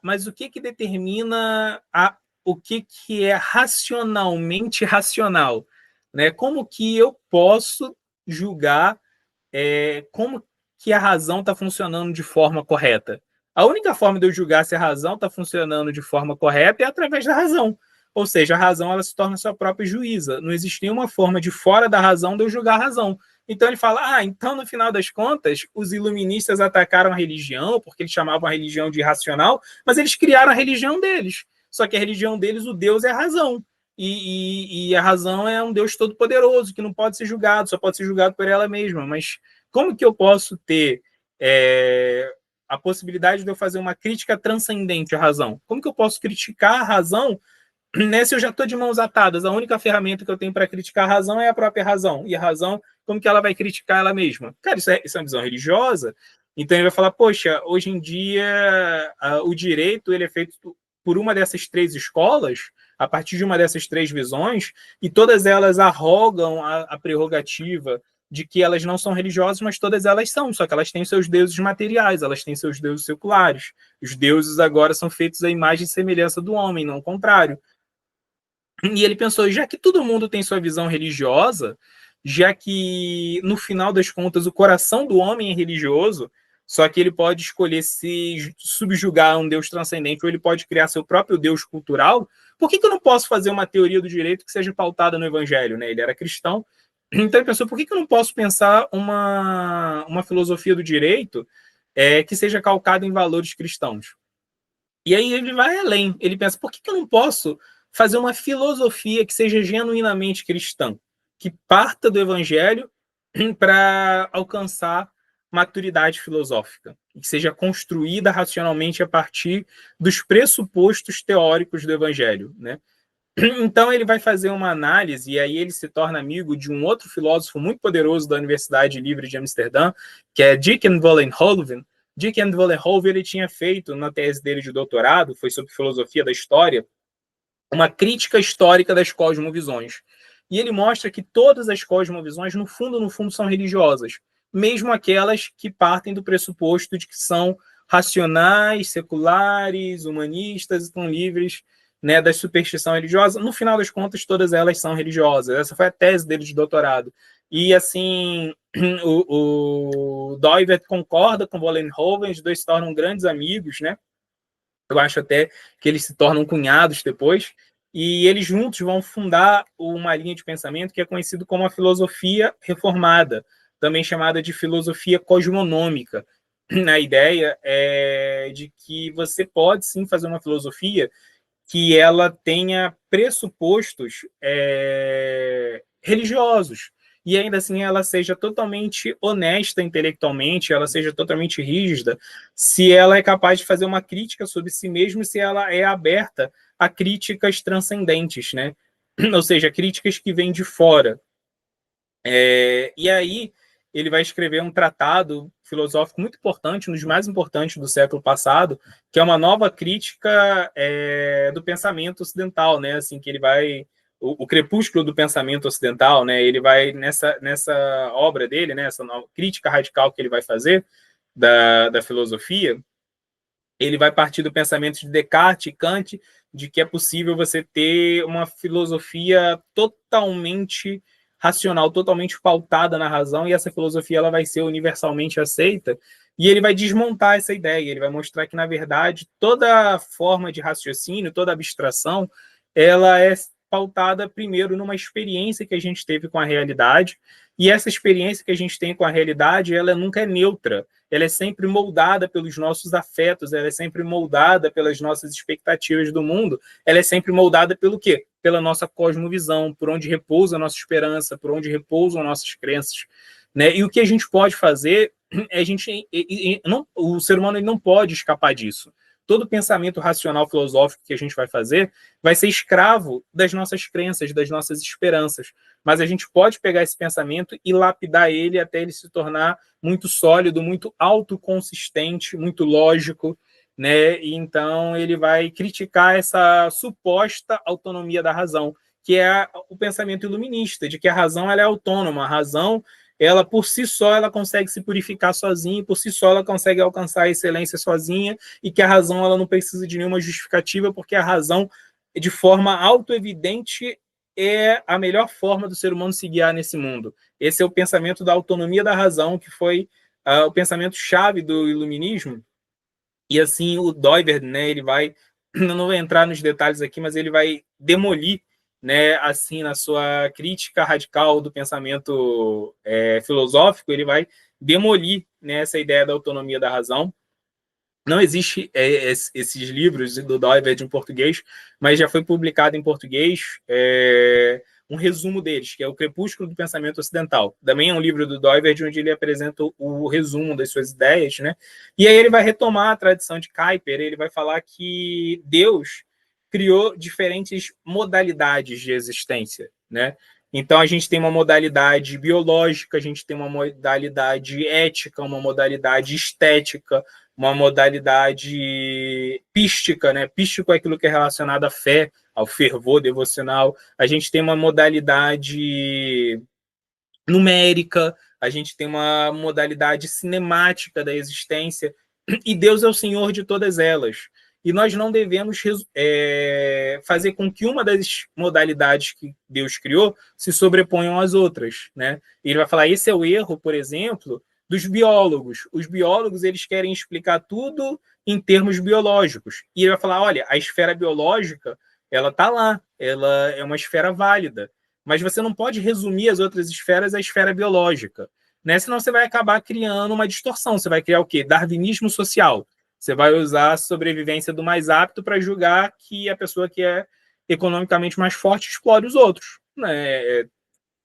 mas o que determina o que é racionalmente racional? Né? Como que eu posso julgar como que a razão está funcionando de forma correta? A única forma de eu julgar se a razão está funcionando de forma correta é através da razão. Ou seja, a razão ela se torna sua própria juíza. Não existe nenhuma forma de fora da razão de eu julgar a razão. Então ele fala, então no final das contas, os iluministas atacaram a religião, porque eles chamavam a religião de irracional, mas eles criaram a religião deles. Só que a religião deles, o Deus é a razão. E a razão é um Deus todo-poderoso, que não pode ser julgado, só pode ser julgado por ela mesma. Mas como que eu posso ter a possibilidade de eu fazer uma crítica transcendente à razão? Como que eu posso criticar a razão, né, se eu já estou de mãos atadas? A única ferramenta que eu tenho para criticar a razão é a própria razão. E a razão, como que ela vai criticar ela mesma? Cara, isso é uma visão religiosa. Então ele vai falar, poxa, hoje em dia o direito ele é feito por uma dessas três escolas, a partir de uma dessas três visões, e todas elas arrogam a prerrogativa de que elas não são religiosas, mas todas elas são, só que elas têm seus deuses materiais, elas têm seus deuses seculares. Os deuses agora são feitos à imagem e semelhança do homem, não o contrário. E ele pensou, já que todo mundo tem sua visão religiosa, já que, no final das contas, o coração do homem é religioso, só que ele pode escolher se subjugar a um Deus transcendente ou ele pode criar seu próprio Deus cultural, por que eu não posso fazer uma teoria do direito que seja pautada no Evangelho? Né? Ele era cristão, então ele pensou, por que eu não posso pensar uma filosofia do direito que seja calcada em valores cristãos? E aí ele vai além, ele pensa, por que eu não posso fazer uma filosofia que seja genuinamente cristã, que parta do Evangelho para alcançar maturidade filosófica, que seja construída racionalmente a partir dos pressupostos teóricos do Evangelho, né? Então ele vai fazer uma análise e aí ele se torna amigo de um outro filósofo muito poderoso da Universidade Livre de Amsterdã, que é Dick Vollenhoven. Dick Vollenhoven ele tinha feito na tese dele de doutorado, foi sobre filosofia da história, uma crítica histórica das cosmovisões. E ele mostra que todas as cosmovisões, no fundo, são religiosas, mesmo aquelas que partem do pressuposto de que são racionais, seculares, humanistas, estão livres, né, da superstição religiosa. No final das contas, todas elas são religiosas. Essa foi a tese dele de doutorado. E, assim, o Doivert concorda com Vollenhoven, os dois se tornam grandes amigos, né? Eu acho até que eles se tornam cunhados depois, e eles juntos vão fundar uma linha de pensamento que é conhecido como a filosofia reformada, também chamada de filosofia cosmonômica. na ideia de que você pode sim fazer uma filosofia que ela tenha pressupostos religiosos, e ainda assim ela seja totalmente honesta intelectualmente, ela seja totalmente rígida, se ela é capaz de fazer uma crítica sobre si mesma, se ela é aberta a críticas transcendentes, né? Ou seja, críticas que vêm de fora. E aí ele vai escrever um tratado filosófico muito importante, um dos mais importantes do século passado, que é uma nova crítica do pensamento ocidental, né? Assim que ele vai o crepúsculo do pensamento ocidental, né? Ele vai nessa obra dele, né? Essa nova crítica radical que ele vai fazer da filosofia, ele vai partir do pensamento de Descartes e Kant, de que é possível você ter uma filosofia totalmente racional, totalmente pautada na razão, e essa filosofia ela vai ser universalmente aceita, e ele vai desmontar essa ideia, ele vai mostrar que, na verdade, toda forma de raciocínio, toda abstração, ela é pautada primeiro numa experiência que a gente teve com a realidade, e essa experiência que a gente tem com a realidade, ela nunca é neutra, ela é sempre moldada pelos nossos afetos, ela é sempre moldada pelas nossas expectativas do mundo, ela é sempre moldada pelo quê? Pela nossa cosmovisão, por onde repousa a nossa esperança, por onde repousam nossas crenças. Né? E o que a gente pode fazer, o ser humano ele não pode escapar disso. Todo pensamento racional filosófico que a gente vai fazer vai ser escravo das nossas crenças, das nossas esperanças. Mas a gente pode pegar esse pensamento e lapidar ele até ele se tornar muito sólido, muito autoconsistente, muito lógico, né? E então ele vai criticar essa suposta autonomia da razão, que é o pensamento iluminista, de que a razão ela é autônoma, a razão ela por si só ela consegue se purificar sozinha, por si só ela consegue alcançar a excelência sozinha, e que a razão ela não precisa de nenhuma justificativa, porque a razão, de forma autoevidente, é a melhor forma do ser humano se guiar nesse mundo. Esse é o pensamento da autonomia da razão, que foi o pensamento-chave do iluminismo. E assim, o Doiverd, né, ele vai, não vou entrar nos detalhes aqui, mas ele vai demolir, né, assim, na sua crítica radical do pensamento filosófico, ele vai demolir, né, essa ideia da autonomia da razão. Não existe esses livros do Doiverd em português, mas já foi publicado em português um resumo deles, que é o Crepúsculo do Pensamento Ocidental. Também é um livro do Doiverd onde ele apresenta o resumo das suas ideias, né? E aí ele vai retomar a tradição de Kuyper, ele vai falar que Deus criou diferentes modalidades de existência, né? Então, a gente tem uma modalidade biológica, a gente tem uma modalidade ética, uma modalidade estética, uma modalidade pística, né? Pístico é aquilo que é relacionado à fé, ao fervor devocional. A gente tem uma modalidade numérica, a gente tem uma modalidade cinemática da existência, e Deus é o Senhor de todas elas. E nós não devemos fazer com que uma das modalidades que Deus criou se sobreponham às outras, né? E ele vai falar, esse é o erro, por exemplo, dos biólogos. Os biólogos, eles querem explicar tudo em termos biológicos. E ele vai falar, olha, a esfera biológica, ela está lá, ela é uma esfera válida, mas você não pode resumir as outras esferas à esfera biológica, né? Senão você vai acabar criando uma distorção. Você vai criar o quê? Darwinismo social. Você vai usar a sobrevivência do mais apto para julgar que a pessoa que é economicamente mais forte explore os outros. Né?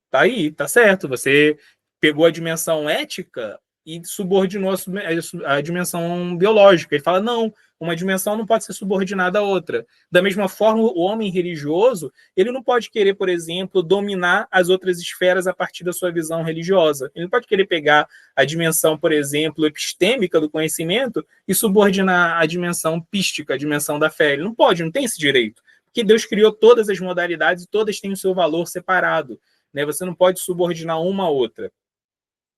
Tá aí, tá certo. Você pegou a dimensão ética e subordinou a dimensão biológica. Ele fala, não, uma dimensão não pode ser subordinada à outra. Da mesma forma, o homem religioso, ele não pode querer, por exemplo, dominar as outras esferas a partir da sua visão religiosa. Ele não pode querer pegar a dimensão, por exemplo, epistêmica do conhecimento e subordinar a dimensão pística, a dimensão da fé. Ele não pode, não tem esse direito. Porque Deus criou todas as modalidades e todas têm o seu valor separado. Né? Você não pode subordinar uma a outra.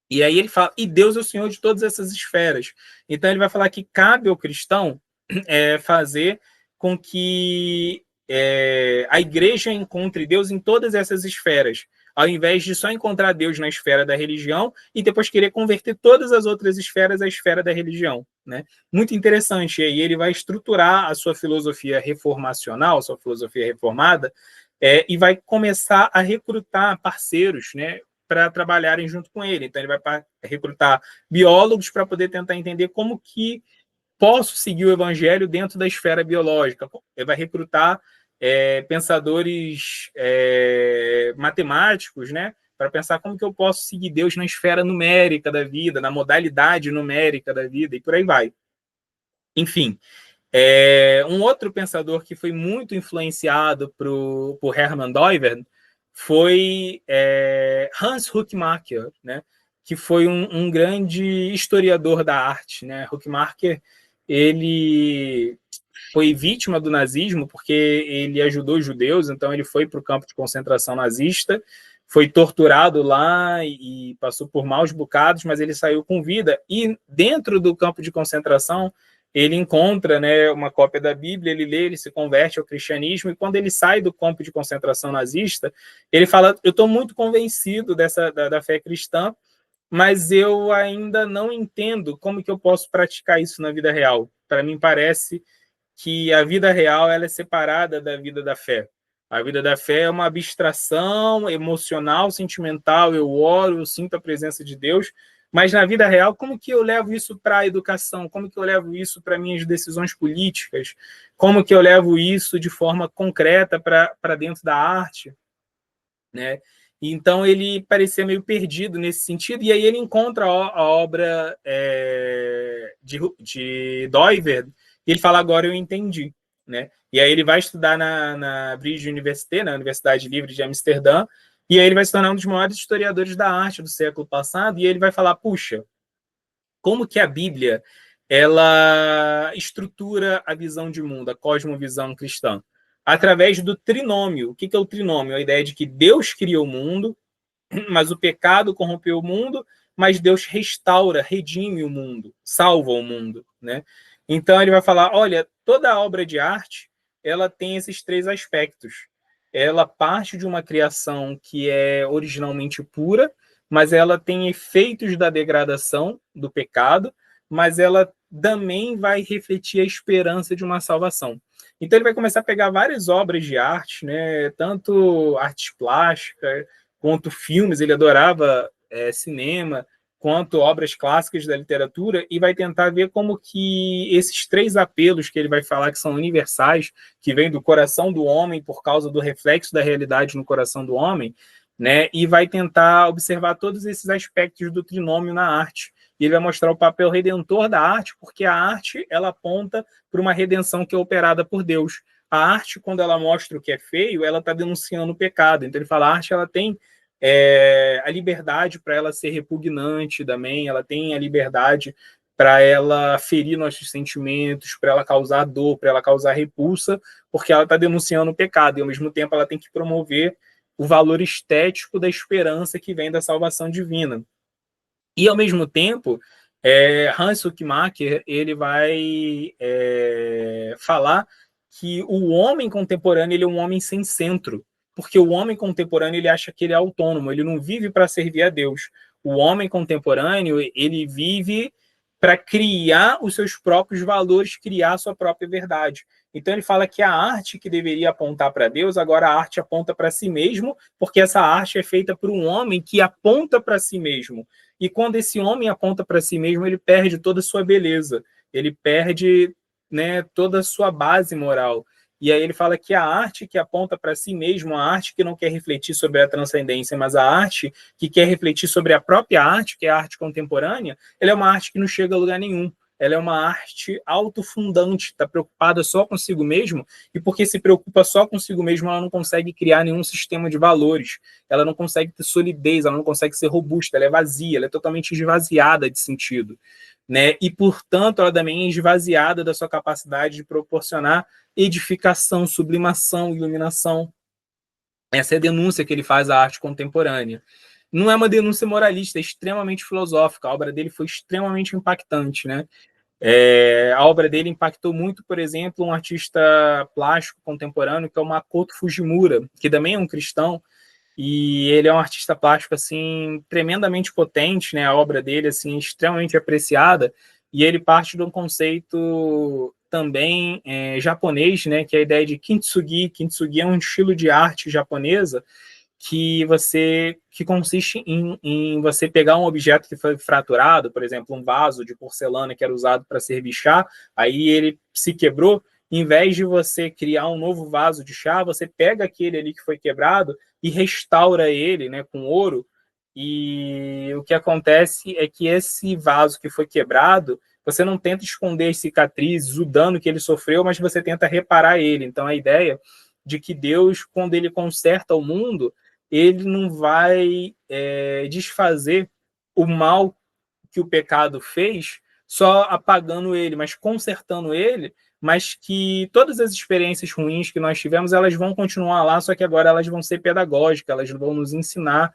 E aí ele fala, e Deus é o Senhor de todas essas esferas. Então ele vai falar que cabe ao cristão fazer com que a igreja encontre Deus em todas essas esferas, ao invés de só encontrar Deus na esfera da religião e depois querer converter todas as outras esferas à esfera da religião. Né? Muito interessante. E aí ele vai estruturar a sua filosofia reformacional, a sua filosofia reformada, e vai começar a recrutar parceiros, né? para trabalharem junto com ele. Então, ele vai recrutar biólogos para poder tentar entender como que posso seguir o evangelho dentro da esfera biológica. Ele vai recrutar pensadores matemáticos, né, para pensar como que eu posso seguir Deus na esfera numérica da vida, na modalidade numérica da vida, e por aí vai. Enfim, um outro pensador que foi muito influenciado por Hermann Dooijer foi Hans Huckmacher, né, que foi um grande historiador da arte, né? Huckmacher, ele foi vítima do nazismo porque ele ajudou os judeus, então ele foi para o campo de concentração nazista, foi torturado lá e passou por maus bocados, mas ele saiu com vida. E dentro do campo de concentração, ele encontra, né, uma cópia da Bíblia, ele lê, ele se converte ao cristianismo, e quando ele sai do campo de concentração nazista, ele fala: eu estou muito convencido da fé cristã, mas eu ainda não entendo como que eu posso praticar isso na vida real. Para mim, parece que a vida real ela é separada da vida da fé. A vida da fé é uma abstração emocional, sentimental, eu oro, eu sinto a presença de Deus, mas na vida real, como que eu levo isso para a educação? Como que eu levo isso para minhas decisões políticas? Como que eu levo isso de forma concreta para dentro da arte? Né? Então ele parecia meio perdido nesse sentido, e aí ele encontra a obra de Dooijer, e ele fala: agora eu entendi. Né? E aí ele vai estudar na Vrije Universiteit, na Universidade Livre de Amsterdã, e aí ele vai se tornar um dos maiores historiadores da arte do século passado, e ele vai falar: puxa, como que a Bíblia ela estrutura a visão de mundo, a cosmovisão cristã? Através do trinômio. O que é o trinômio? A ideia de que Deus criou o mundo, mas o pecado corrompeu o mundo, mas Deus restaura, redime o mundo, salva o mundo. Né? Então ele vai falar: olha, toda obra de arte ela tem esses três aspectos. Ela parte de uma criação que é originalmente pura, mas ela tem efeitos da degradação, do pecado, mas ela também vai refletir a esperança de uma salvação. Então ele vai começar a pegar várias obras de arte, né, tanto artes plásticas, quanto filmes, ele adorava cinema, quanto obras clássicas da literatura, e vai tentar ver como que esses três apelos que ele vai falar que são universais, que vêm do coração do homem por causa do reflexo da realidade no coração do homem, né, e vai tentar observar todos esses aspectos do trinômio na arte. E ele vai mostrar o papel redentor da arte, porque a arte ela aponta para uma redenção que é operada por Deus. A arte, quando ela mostra o que é feio, ela está denunciando o pecado. Então ele fala: a arte ela tem a liberdade para ela ser repugnante também, ela tem a liberdade para ela ferir nossos sentimentos, para ela causar dor, para ela causar repulsa, porque ela está denunciando o pecado, e ao mesmo tempo ela tem que promover o valor estético da esperança que vem da salvação divina. E, ao mesmo tempo, Hans Huckmacher ele vai falar que o homem contemporâneo ele é um homem sem centro, porque o homem contemporâneo ele acha que ele é autônomo, ele não vive para servir a Deus. O homem contemporâneo ele vive para criar os seus próprios valores, criar a sua própria verdade. Então ele fala que a arte que deveria apontar para Deus, agora a arte aponta para si mesmo, porque essa arte é feita por um homem que aponta para si mesmo. E quando esse homem aponta para si mesmo, ele perde toda a sua beleza, ele perde, né, toda a sua base moral. E aí ele fala que a arte que aponta para si mesmo, a arte que não quer refletir sobre a transcendência, mas a arte que quer refletir sobre a própria arte, que é a arte contemporânea, ela é uma arte que não chega a lugar nenhum. Ela é uma arte autofundante, está preocupada só consigo mesmo, e porque se preocupa só consigo mesmo, ela não consegue criar nenhum sistema de valores, ela não consegue ter solidez, ela não consegue ser robusta, ela é vazia, ela é totalmente esvaziada de sentido. Né? E, portanto, ela também é esvaziada da sua capacidade de proporcionar edificação, sublimação, iluminação. Essa é a denúncia que ele faz à arte contemporânea. Não é uma denúncia moralista, é extremamente filosófica. A obra dele foi extremamente impactante, né? A obra dele impactou muito, por exemplo, um artista plástico contemporâneo que é o Makoto Fujimura, que também é um cristão, e ele é um artista plástico assim tremendamente potente, né? A obra dele assim extremamente apreciada, e ele parte de um conceito também japonês, né? Que é a ideia de kintsugi. Kintsugi é um estilo de arte japonesa que consiste em você pegar um objeto que foi fraturado, por exemplo, um vaso de porcelana que era usado para servir chá, aí ele se quebrou. Em vez de você criar um novo vaso de chá, você pega aquele ali que foi quebrado e restaura ele, né, com ouro. E o que acontece é que esse vaso que foi quebrado, você não tenta esconder as cicatrizes, o dano que ele sofreu, mas você tenta reparar ele. Então, a ideia de que Deus, quando ele conserta o mundo, ele não vai desfazer o mal que o pecado fez só apagando ele, mas consertando ele, mas que todas as experiências ruins que nós tivemos, elas vão continuar lá, só que agora elas vão ser pedagógicas, elas vão nos ensinar,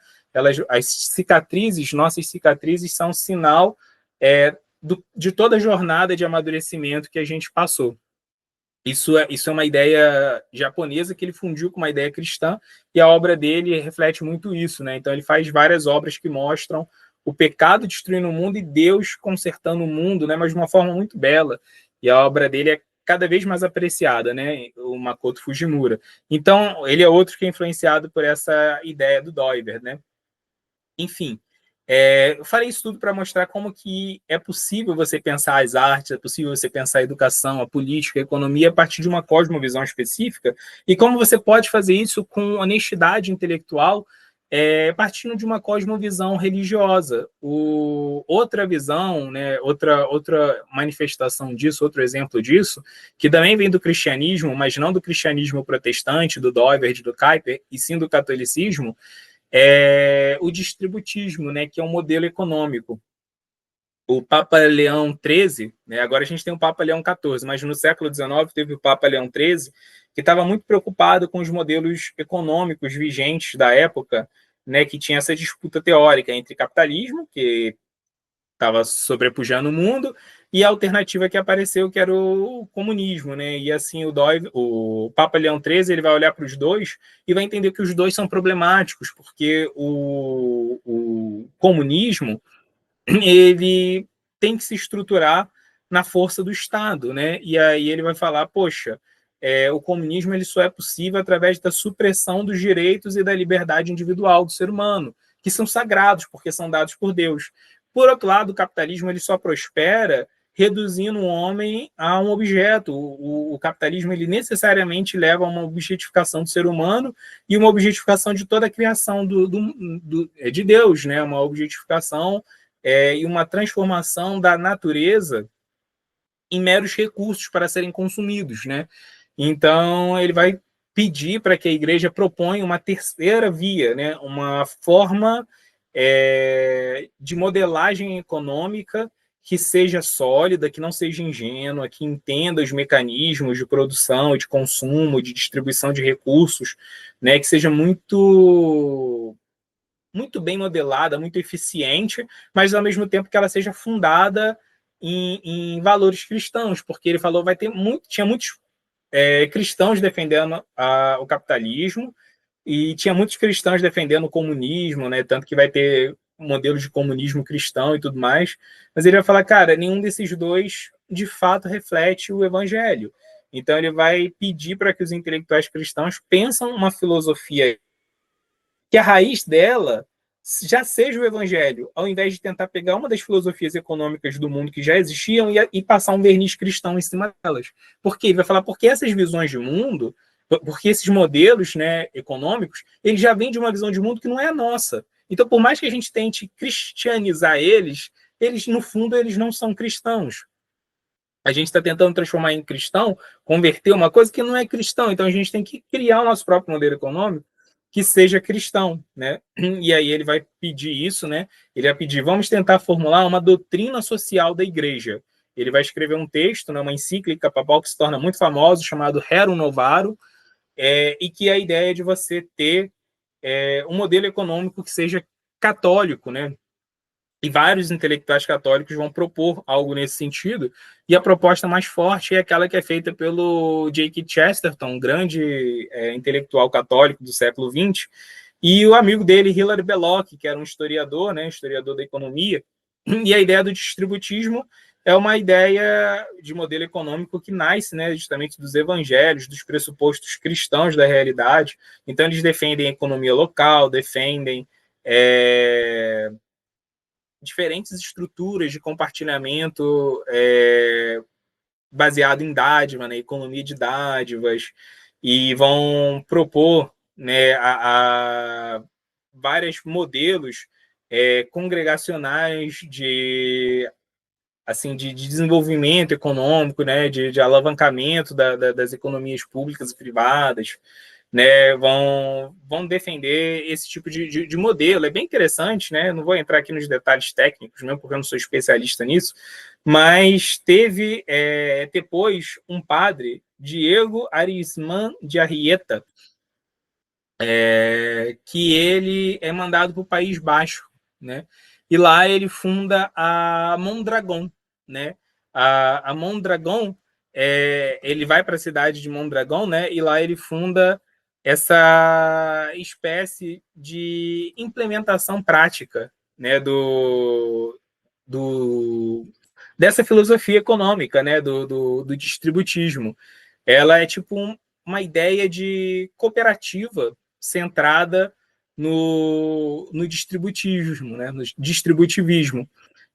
as cicatrizes, nossas cicatrizes são sinal de toda a jornada de amadurecimento que a gente passou. Isso é uma ideia japonesa que ele fundiu com uma ideia cristã, e a obra dele reflete muito isso, né? Então ele faz várias obras que mostram o pecado destruindo o mundo e Deus consertando o mundo, né? Mas de uma forma muito bela. E a obra dele é cada vez mais apreciada, né? O Makoto Fujimura. Então ele é outro que é influenciado por essa ideia do Doiber, né? Enfim, eu falei isso tudo para mostrar como que é possível você pensar as artes, é possível você pensar a educação, a política, a economia a partir de uma cosmovisão específica, e como você pode fazer isso com honestidade intelectual, partindo de uma cosmovisão religiosa. Outra visão, né, outra manifestação disso, outro exemplo disso, que também vem do cristianismo, mas não do cristianismo protestante, do Doivert, do Kuyper, e sim do catolicismo, o distributismo, né, que é um modelo econômico. O Papa Leão XIII, né, agora a gente tem o Papa Leão XIV, mas no século XIX teve o Papa Leão XIII, que estava muito preocupado com os modelos econômicos vigentes da época, né, que tinha essa disputa teórica entre capitalismo, que estava sobrepujando o mundo, e a alternativa que apareceu, que era o comunismo, né? E assim o Papa Leão XIII ele vai olhar para os dois e vai entender que os dois são problemáticos, porque o comunismo ele tem que se estruturar na força do Estado, né? E aí ele vai falar, poxa, o comunismo ele só é possível através da supressão dos direitos e da liberdade individual do ser humano, que são sagrados, porque são dados por Deus. Por outro lado, o capitalismo ele só prospera reduzindo o homem a um objeto. O capitalismo ele necessariamente leva a uma objetificação do ser humano e uma objetificação de toda a criação de Deus, né? Uma objetificação e uma transformação da natureza em meros recursos para serem consumidos, né? Então, ele vai pedir para que a igreja proponha uma terceira via, né? Uma forma de modelagem econômica que seja sólida, que não seja ingênua, que entenda os mecanismos de produção, de consumo, de distribuição de recursos, né? Que seja muito bem modelada, muito eficiente, mas ao mesmo tempo que ela seja fundada em valores cristãos, porque ele falou tinha muitos cristãos defendendo o capitalismo e tinha muitos cristãos defendendo o comunismo, né? Tanto que vai ter modelos de comunismo cristão e tudo mais, mas ele vai falar, cara, nenhum desses dois de fato reflete o evangelho. Então ele vai pedir para que os intelectuais cristãos pensem uma filosofia que a raiz dela já seja o evangelho, ao invés de tentar pegar uma das filosofias econômicas do mundo que já existiam e passar um verniz cristão em cima delas. Por quê? Ele vai falar porque essas visões de mundo, porque esses modelos, né, econômicos, eles já vêm de uma visão de mundo que não é a nossa. Então, por mais que a gente tente cristianizar eles, no fundo, eles não são cristãos. A gente está tentando transformar em cristão, converter uma coisa que não é cristão. Então, a gente tem que criar o nosso próprio modelo econômico que seja cristão, né? E aí ele vai pedir isso, né? Ele vai pedir, vamos tentar formular uma doutrina social da igreja. Ele vai escrever um texto, né, uma encíclica papal que se torna muito famoso, chamado Rerum Novarum, e que a ideia é de você ter um modelo econômico que seja católico, né? E vários intelectuais católicos vão propor algo nesse sentido, e a proposta mais forte é aquela que é feita pelo J.K. Chesterton, um grande intelectual católico do século XX, e o amigo dele, Hilaire Belloc, que era um historiador, né, historiador da economia, e a ideia do distributismo é uma ideia de modelo econômico que nasce, né, justamente dos evangelhos, dos pressupostos cristãos da realidade. Então, eles defendem a economia local, defendem diferentes estruturas de compartilhamento baseado em dádiva, né, economia de dádivas, e vão propor, né, a vários modelos congregacionais de desenvolvimento econômico, né, de alavancamento das economias públicas e privadas, né, vão defender esse tipo de modelo. É bem interessante, né? Não vou entrar aqui nos detalhes técnicos, mesmo porque eu não sou especialista nisso, mas teve depois um padre, Diego Arisman de Arrieta, que ele é mandado para o País Baixo, né? E lá ele funda a Mondragon, né? A Mondragon, ele vai para a cidade de Mondragon, né? E lá ele funda essa espécie de implementação prática, né? Dessa filosofia econômica, né? Do distributismo. Ela é tipo uma ideia de cooperativa centrada no distributivismo, né? No distributivismo.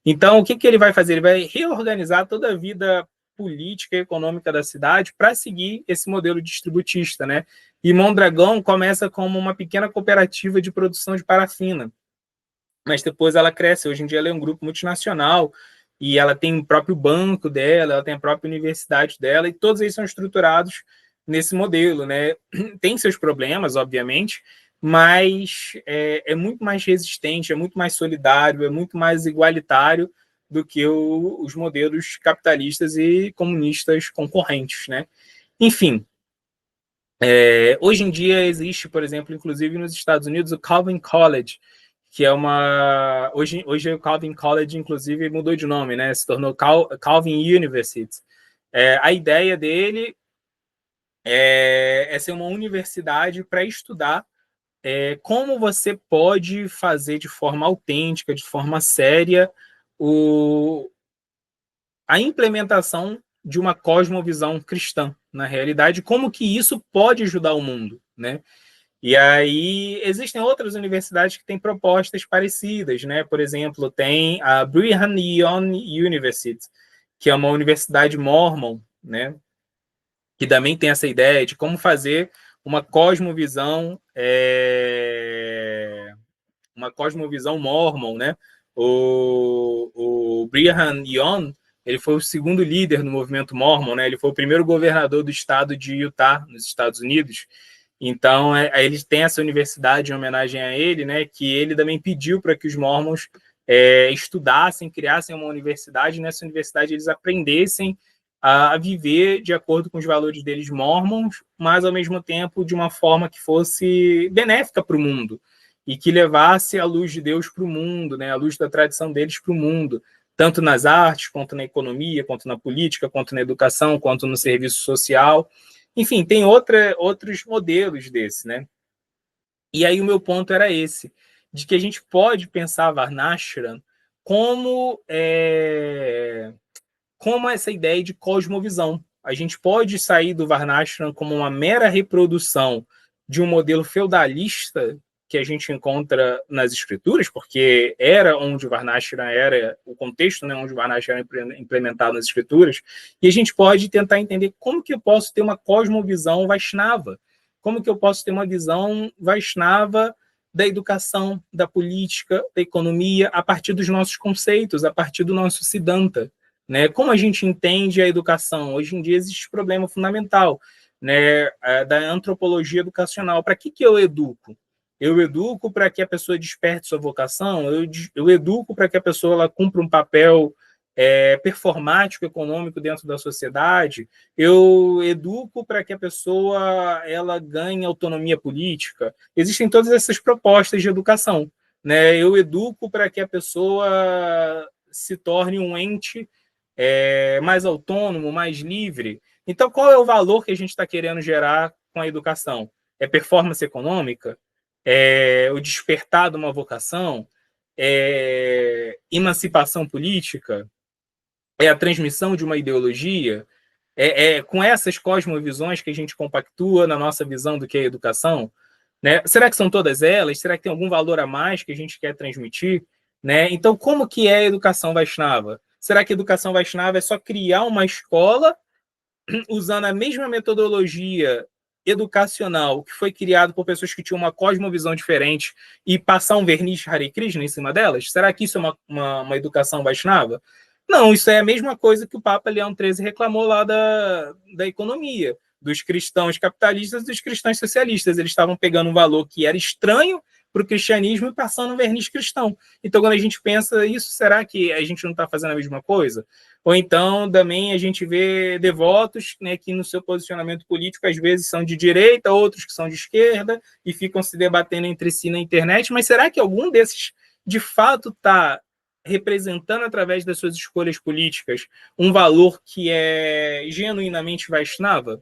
Então, o que ele vai fazer? Ele vai reorganizar toda a vida política e econômica da cidade para seguir esse modelo distributista, né? E Mondragão começa como uma pequena cooperativa de produção de parafina, mas depois ela cresce. Hoje em dia ela é um grupo multinacional e ela tem o próprio banco dela, ela tem a própria universidade dela, e todos eles são estruturados nesse modelo, né? Tem seus problemas, obviamente, mas é muito mais resistente, é muito mais solidário, é muito mais igualitário do que os modelos capitalistas e comunistas concorrentes, né? Enfim, hoje em dia existe, por exemplo, inclusive nos Estados Unidos, o Calvin College, que é uma... Hoje o Calvin College, inclusive, mudou de nome, né? Se tornou Calvin University. A ideia dele é ser uma universidade para estudar como você pode fazer de forma autêntica, de forma séria, a implementação de uma cosmovisão cristã na realidade, como que isso pode ajudar o mundo, né? E aí existem outras universidades que têm propostas parecidas, né? Por exemplo, tem a Brigham Young University, que é uma universidade mormon, né? Que também tem essa ideia de como fazer uma cosmovisão, uma cosmovisão mormon, né? O Brigham Young, ele foi o segundo líder no movimento mormon, né? Ele foi o primeiro governador do estado de Utah, nos Estados Unidos. Então, eles têm essa universidade em homenagem a ele, né? Que ele também pediu para que os mormons estudassem, criassem uma universidade, e nessa universidade eles aprendessem a viver de acordo com os valores deles mormons, mas ao mesmo tempo de uma forma que fosse benéfica para o mundo e que levasse a luz de Deus para o mundo, né? A luz da tradição deles para o mundo, tanto nas artes, quanto na economia, quanto na política, quanto na educação, quanto no serviço social. Enfim, tem outros modelos desse, né? E aí o meu ponto era esse, de que a gente pode pensar Varnashram como, como essa ideia de cosmovisão. A gente pode sair do Varnashram como uma mera reprodução de um modelo feudalista que a gente encontra nas escrituras, porque era onde o Varnashram era, o contexto, né, onde o Varnashram era implementado nas escrituras, e a gente pode tentar entender como que eu posso ter uma cosmovisão Vaishnava, como que eu posso ter uma visão Vaishnava da educação, da política, da economia, a partir dos nossos conceitos, a partir do nosso Siddhanta, né? Como a gente entende a educação? Hoje em dia existe um problema fundamental, né, da antropologia educacional. Para que eu educo? Eu educo para que a pessoa desperte sua vocação? Eu educo para que a pessoa ela cumpra um papel performático, econômico dentro da sociedade? Eu educo para que a pessoa ela ganhe autonomia política? Existem todas essas propostas de educação, né? Eu educo para que a pessoa se torne um ente mais autônomo, mais livre. Então, qual é o valor que a gente está querendo gerar com a educação? É performance econômica? É o despertar de uma vocação? É emancipação política? É a transmissão de uma ideologia? É com essas cosmovisões que a gente compactua na nossa visão do que é educação? Né? Será que são todas elas? Será que tem algum valor a mais que a gente quer transmitir? Né? Então, como que é a educação Vaishnava? Será que a educação Vaishnava é só criar uma escola usando a mesma metodologia educacional que foi criado por pessoas que tinham uma cosmovisão diferente e passar um verniz Hare Krishna em cima delas? Será que isso é uma educação Vaishnava? Não, isso é a mesma coisa que o Papa Leão XIII reclamou lá da economia, dos cristãos capitalistas e dos cristãos socialistas. Eles estavam pegando um valor que era estranho para o cristianismo e passando um verniz cristão. Então, quando a gente pensa isso, será que a gente não está fazendo a mesma coisa? Ou então, também, a gente vê devotos, né, que no seu posicionamento político, às vezes, são de direita, outros que são de esquerda, e ficam se debatendo entre si na internet. Mas será que algum desses, de fato, está representando, através das suas escolhas políticas, um valor que é genuinamente Vaishnava?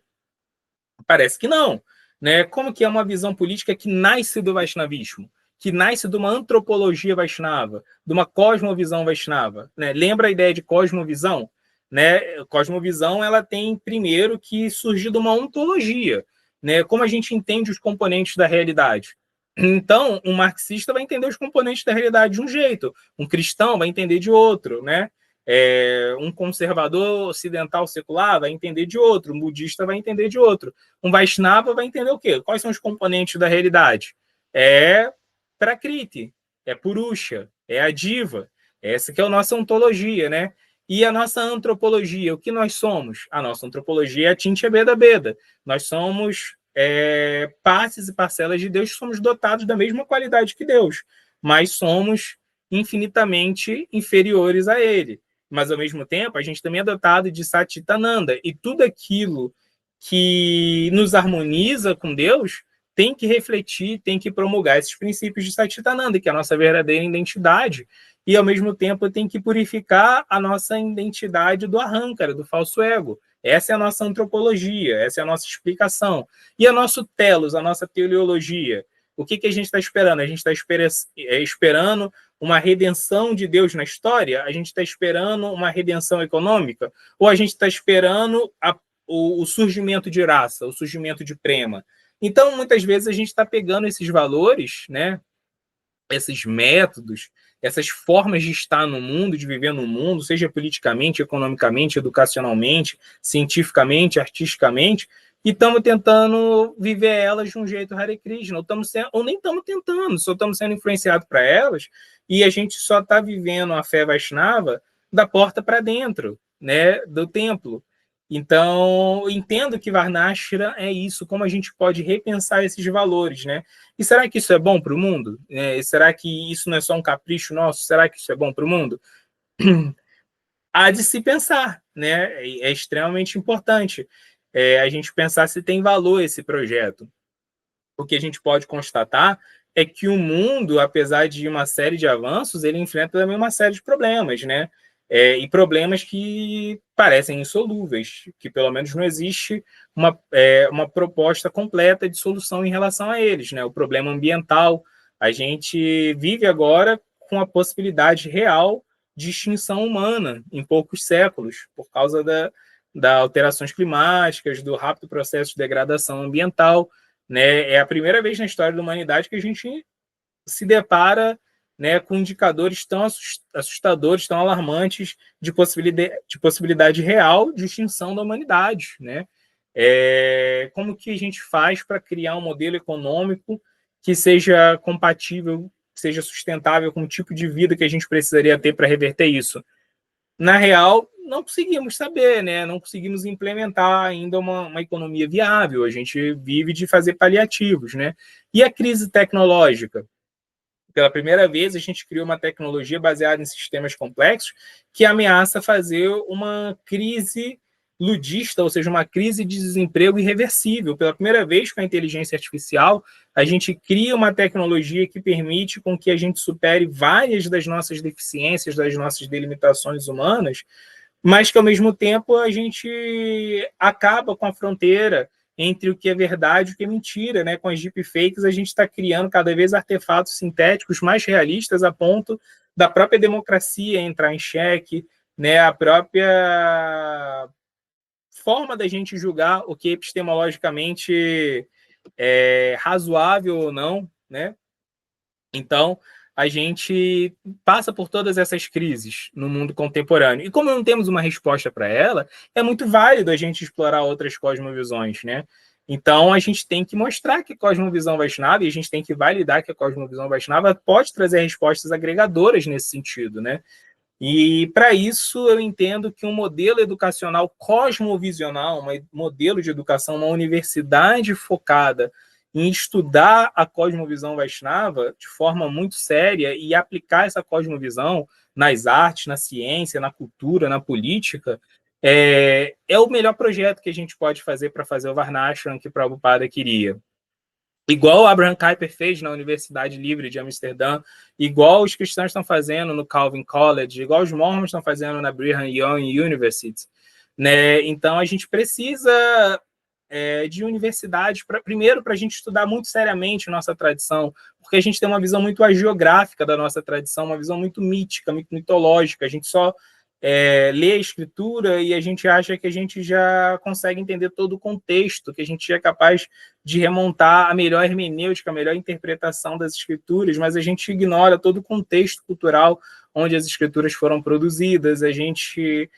Parece que não. Né? Como que é uma visão política que nasce do Vaishnavismo, que nasce de uma antropologia Vaishnava, de uma cosmovisão Vaishnava? Né? Lembra a ideia de cosmovisão? Né? Cosmovisão, ela tem primeiro que surgir de uma ontologia, né? Como a gente entende os componentes da realidade. Então, um marxista vai entender os componentes da realidade de um jeito, um cristão vai entender de outro, né? Um conservador ocidental secular vai entender de outro, um budista vai entender de outro, um Vaishnava vai entender o quê? Quais são os componentes da realidade? É Prakriti, é Purusha, é a Diva, essa que é a nossa ontologia, né? E a nossa antropologia, o que nós somos? A nossa antropologia é a Tintia Beda Beda. Nós somos partes e parcelas de Deus, somos dotados da mesma qualidade que Deus, mas somos infinitamente inferiores a Ele. Mas, ao mesmo tempo, a gente também é dotado de Satitananda, e tudo aquilo que nos harmoniza com Deus tem que refletir, tem que promulgar esses princípios de Satitananda, que é a nossa verdadeira identidade, e, ao mesmo tempo, tem que purificar a nossa identidade do arrânkara, do falso ego. Essa é a nossa antropologia, essa é a nossa explicação. E a nosso telos, a nossa teleologia? O que a gente está esperando? A gente está esperando uma redenção de Deus na história? A gente está esperando uma redenção econômica? Ou a gente está esperando o surgimento de raça, o surgimento de prema? Então, muitas vezes, a gente está pegando esses valores, né, esses métodos, essas formas de estar no mundo, de viver no mundo, seja politicamente, economicamente, educacionalmente, cientificamente, artisticamente, e estamos tentando viver elas de um jeito Hare Krishna, ou nem estamos tentando, só estamos sendo influenciados para elas, e a gente só está vivendo a fé Vaishnava da porta para dentro, né, do templo. Então, entendo que Varnashra é isso, como a gente pode repensar esses valores, né? E será que isso é bom para o mundo? Será que isso não é só um capricho nosso? Será que isso é bom para o mundo? Há de se pensar, né? É extremamente importante a gente pensar se tem valor esse projeto. O que a gente pode constatar é que o mundo, apesar de uma série de avanços, ele enfrenta também uma série de problemas, né? E problemas que parecem insolúveis, que pelo menos não existe uma proposta completa de solução em relação a eles, né? O problema ambiental, a gente vive agora com a possibilidade real de extinção humana em poucos séculos, por causa das alterações climáticas, do rápido processo de degradação ambiental, né? É a primeira vez na história da humanidade que a gente se depara, né, com indicadores tão assustadores, tão alarmantes de possibilidade real de extinção da humanidade, né? Como que a gente faz para criar um modelo econômico que seja compatível, que seja sustentável com o tipo de vida que a gente precisaria ter para reverter isso? Na real, não conseguimos saber, né? Não conseguimos implementar ainda uma economia viável. A gente vive de fazer paliativos, né? E a crise tecnológica? Pela primeira vez, a gente criou uma tecnologia baseada em sistemas complexos que ameaça fazer uma crise ludista, ou seja, uma crise de desemprego irreversível. Pela primeira vez, com a inteligência artificial, a gente cria uma tecnologia que permite com que a gente supere várias das nossas deficiências, das nossas delimitações humanas, mas que, ao mesmo tempo, a gente acaba com a fronteira entre o que é verdade e o que é mentira, né? Com as deepfakes, a gente está criando cada vez artefatos sintéticos mais realistas a ponto da própria democracia entrar em xeque, né, a própria forma da gente julgar o que epistemologicamente é razoável ou não, né? Então, a gente passa por todas essas crises no mundo contemporâneo. E como não temos uma resposta para ela, é muito válido a gente explorar outras cosmovisões, né? Então, a gente tem que mostrar que a cosmovisão Vaishnava, e a gente tem que validar que a cosmovisão Vaishnava pode trazer respostas agregadoras nesse sentido, né? E, para isso, eu entendo que um modelo educacional cosmovisional, um modelo de educação, uma universidade focada em estudar a cosmovisão Vaishnava de forma muito séria e aplicar essa cosmovisão nas artes, na ciência, na cultura, na política, é o melhor projeto que a gente pode fazer para fazer o Varnashram que Prabhupada queria. Igual o Abraham Kuyper fez na Universidade Livre de Amsterdã, igual os cristãos estão fazendo no Calvin College, igual os mormons estão fazendo na Brigham Young University, né? Então, a gente precisa de universidades, primeiro, para a gente estudar muito seriamente nossa tradição, porque a gente tem uma visão muito hagiográfica da nossa tradição, uma visão muito mítica, muito mitológica. A gente só lê a escritura e a gente acha que a gente já consegue entender todo o contexto, que a gente é capaz de remontar a melhor hermenêutica, a melhor interpretação das escrituras, mas a gente ignora todo o contexto cultural onde as escrituras foram produzidas, a gente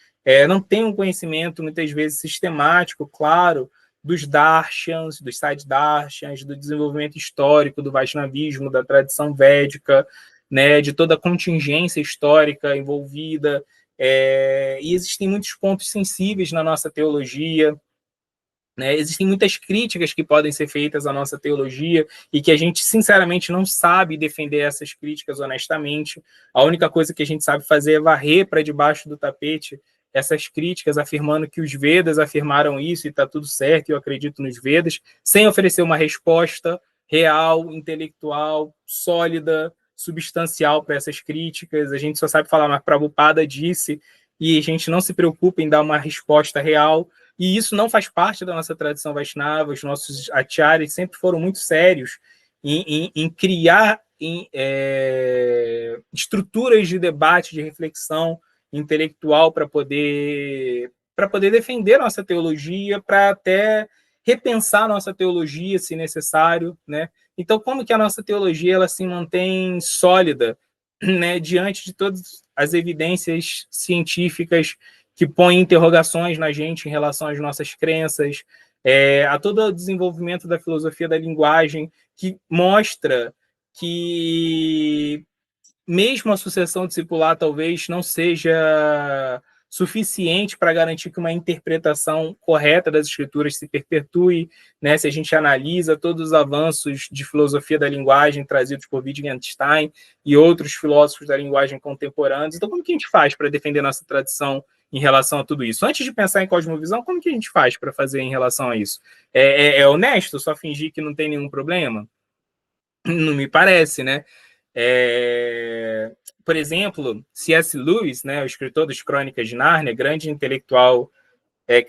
não tem um conhecimento, muitas vezes, sistemático, claro, dos darshans, dos Siddharshans, do desenvolvimento histórico do Vaishnavismo, da tradição védica, né, de toda a contingência histórica envolvida, e existem muitos pontos sensíveis na nossa teologia, né? Existem muitas críticas que podem ser feitas à nossa teologia e que a gente, sinceramente, não sabe defender essas críticas honestamente. A única coisa que a gente sabe fazer é varrer para debaixo do tapete essas críticas, afirmando que os Vedas afirmaram isso e está tudo certo, eu acredito nos Vedas, sem oferecer uma resposta real, intelectual, sólida, substancial para essas críticas. A gente só sabe falar, mas Prabhupada disse, e a gente não se preocupa em dar uma resposta real. E isso não faz parte da nossa tradição Vaishnava. Os nossos acharyas sempre foram muito sérios em criar estruturas de debate, de reflexão intelectual para poder defender nossa teologia, para até repensar nossa teologia, se necessário, né? Então, como que a nossa teologia ela se mantém sólida, né, diante de todas as evidências científicas que põem interrogações na gente em relação às nossas crenças, a todo o desenvolvimento da filosofia da linguagem, que mostra que mesmo a sucessão discipular talvez não seja suficiente para garantir que uma interpretação correta das escrituras se perpetue, né? Se a gente analisa todos os avanços de filosofia da linguagem trazidos por Wittgenstein e outros filósofos da linguagem contemporâneos. Então, como que a gente faz para defender nossa tradição em relação a tudo isso? Antes de pensar em cosmovisão, como que a gente faz para fazer em relação a isso? É honesto só fingir que não tem nenhum problema? Não me parece, né? Por exemplo, C.S. Lewis, né, o escritor das Crônicas de Nárnia, grande intelectual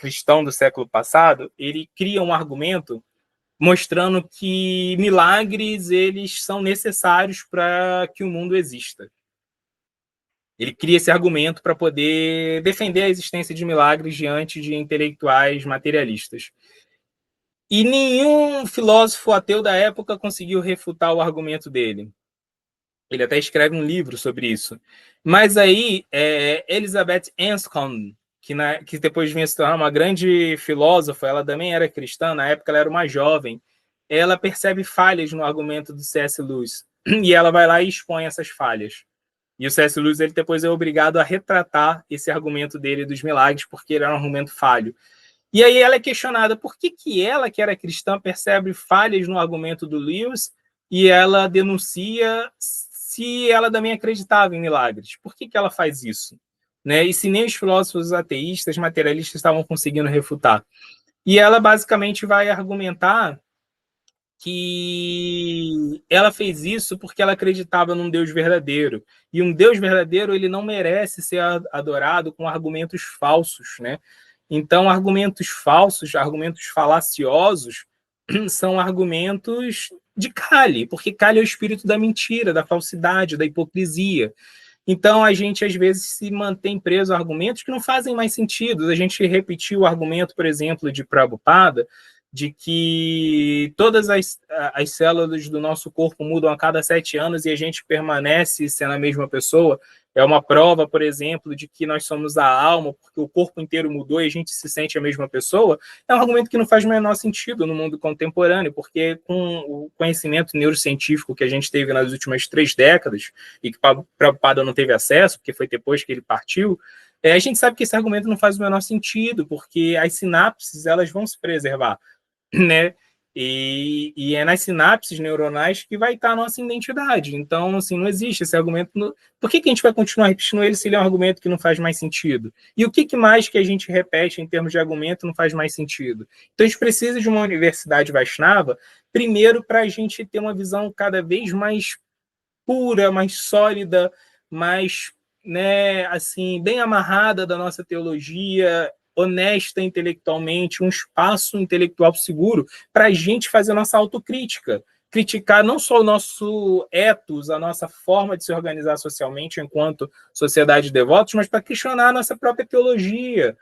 cristão do século passado, ele cria um argumento mostrando que milagres eles são necessários para que o mundo exista. Ele cria esse argumento para poder defender a existência de milagres diante de intelectuais materialistas. E nenhum filósofo ateu da época conseguiu refutar o argumento dele. Ele até escreve um livro sobre isso. Mas aí, Elizabeth Anscombe, que depois vinha se tornar uma grande filósofa, ela também era cristã, na época ela era uma jovem, ela percebe falhas no argumento do C.S. Lewis, e ela vai lá e expõe essas falhas. E o C.S. Lewis ele depois é obrigado a retratar esse argumento dele dos milagres, porque ele era um argumento falho. E aí ela é questionada por que ela, que era cristã, percebe falhas no argumento do Lewis e ela denuncia se ela também acreditava em milagres. Por que ela faz isso? Né? E se nem os filósofos ateístas, materialistas estavam conseguindo refutar. E ela basicamente vai argumentar que ela fez isso porque ela acreditava num Deus verdadeiro. E um Deus verdadeiro, ele não merece ser adorado com argumentos falsos, né? Então, argumentos falsos, argumentos falaciosos, são argumentos de Kali, porque Kali é o espírito da mentira, da falsidade, da hipocrisia. Então, a gente, às vezes, se mantém preso a argumentos que não fazem mais sentido. A gente repetiu o argumento, por exemplo, de Prabhupada, de que todas as células do nosso corpo mudam a cada 7 anos e a gente permanece sendo a mesma pessoa. É uma prova, por exemplo, de que nós somos a alma, porque o corpo inteiro mudou e a gente se sente a mesma pessoa. É um argumento que não faz o menor sentido no mundo contemporâneo, porque com o conhecimento neurocientífico que a gente teve nas últimas 3 décadas, e que Prabhupada não teve acesso, porque foi depois que ele partiu, a gente sabe que esse argumento não faz o menor sentido, porque as sinapses elas vão se preservar, né? E é nas sinapses neuronais que vai estar a nossa identidade. Então, assim, não existe esse argumento. Por que a gente vai continuar repetindo ele se ele é um argumento que não faz mais sentido? E o que mais que a gente repete em termos de argumento não faz mais sentido? Então, a gente precisa de uma universidade Vaishnava, primeiro, para a gente ter uma visão cada vez mais pura, mais sólida, mais, né, assim, bem amarrada da nossa teologia, honesta intelectualmente, um espaço intelectual seguro para a gente fazer a nossa autocrítica, criticar não só o nosso ethos, a nossa forma de se organizar socialmente enquanto sociedade de devotos, mas para questionar a nossa própria teologia,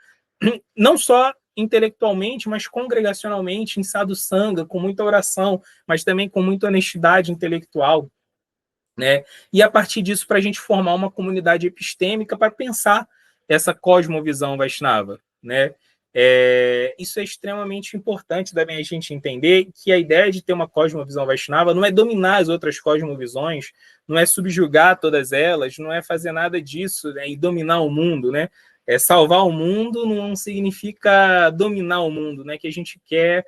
não só intelectualmente, mas congregacionalmente, em sadhu-sanga, com muita oração, mas também com muita honestidade intelectual, né? E a partir disso, para a gente formar uma comunidade epistêmica para pensar essa cosmovisão Vaishnava, né? Isso é extremamente importante também a gente entender que a ideia de ter uma cosmovisão Vaishnava não é dominar as outras cosmovisões, não é subjugar todas elas, não é fazer nada disso, né, e dominar o mundo, né? Salvar o mundo não significa dominar o mundo, né? Que a gente quer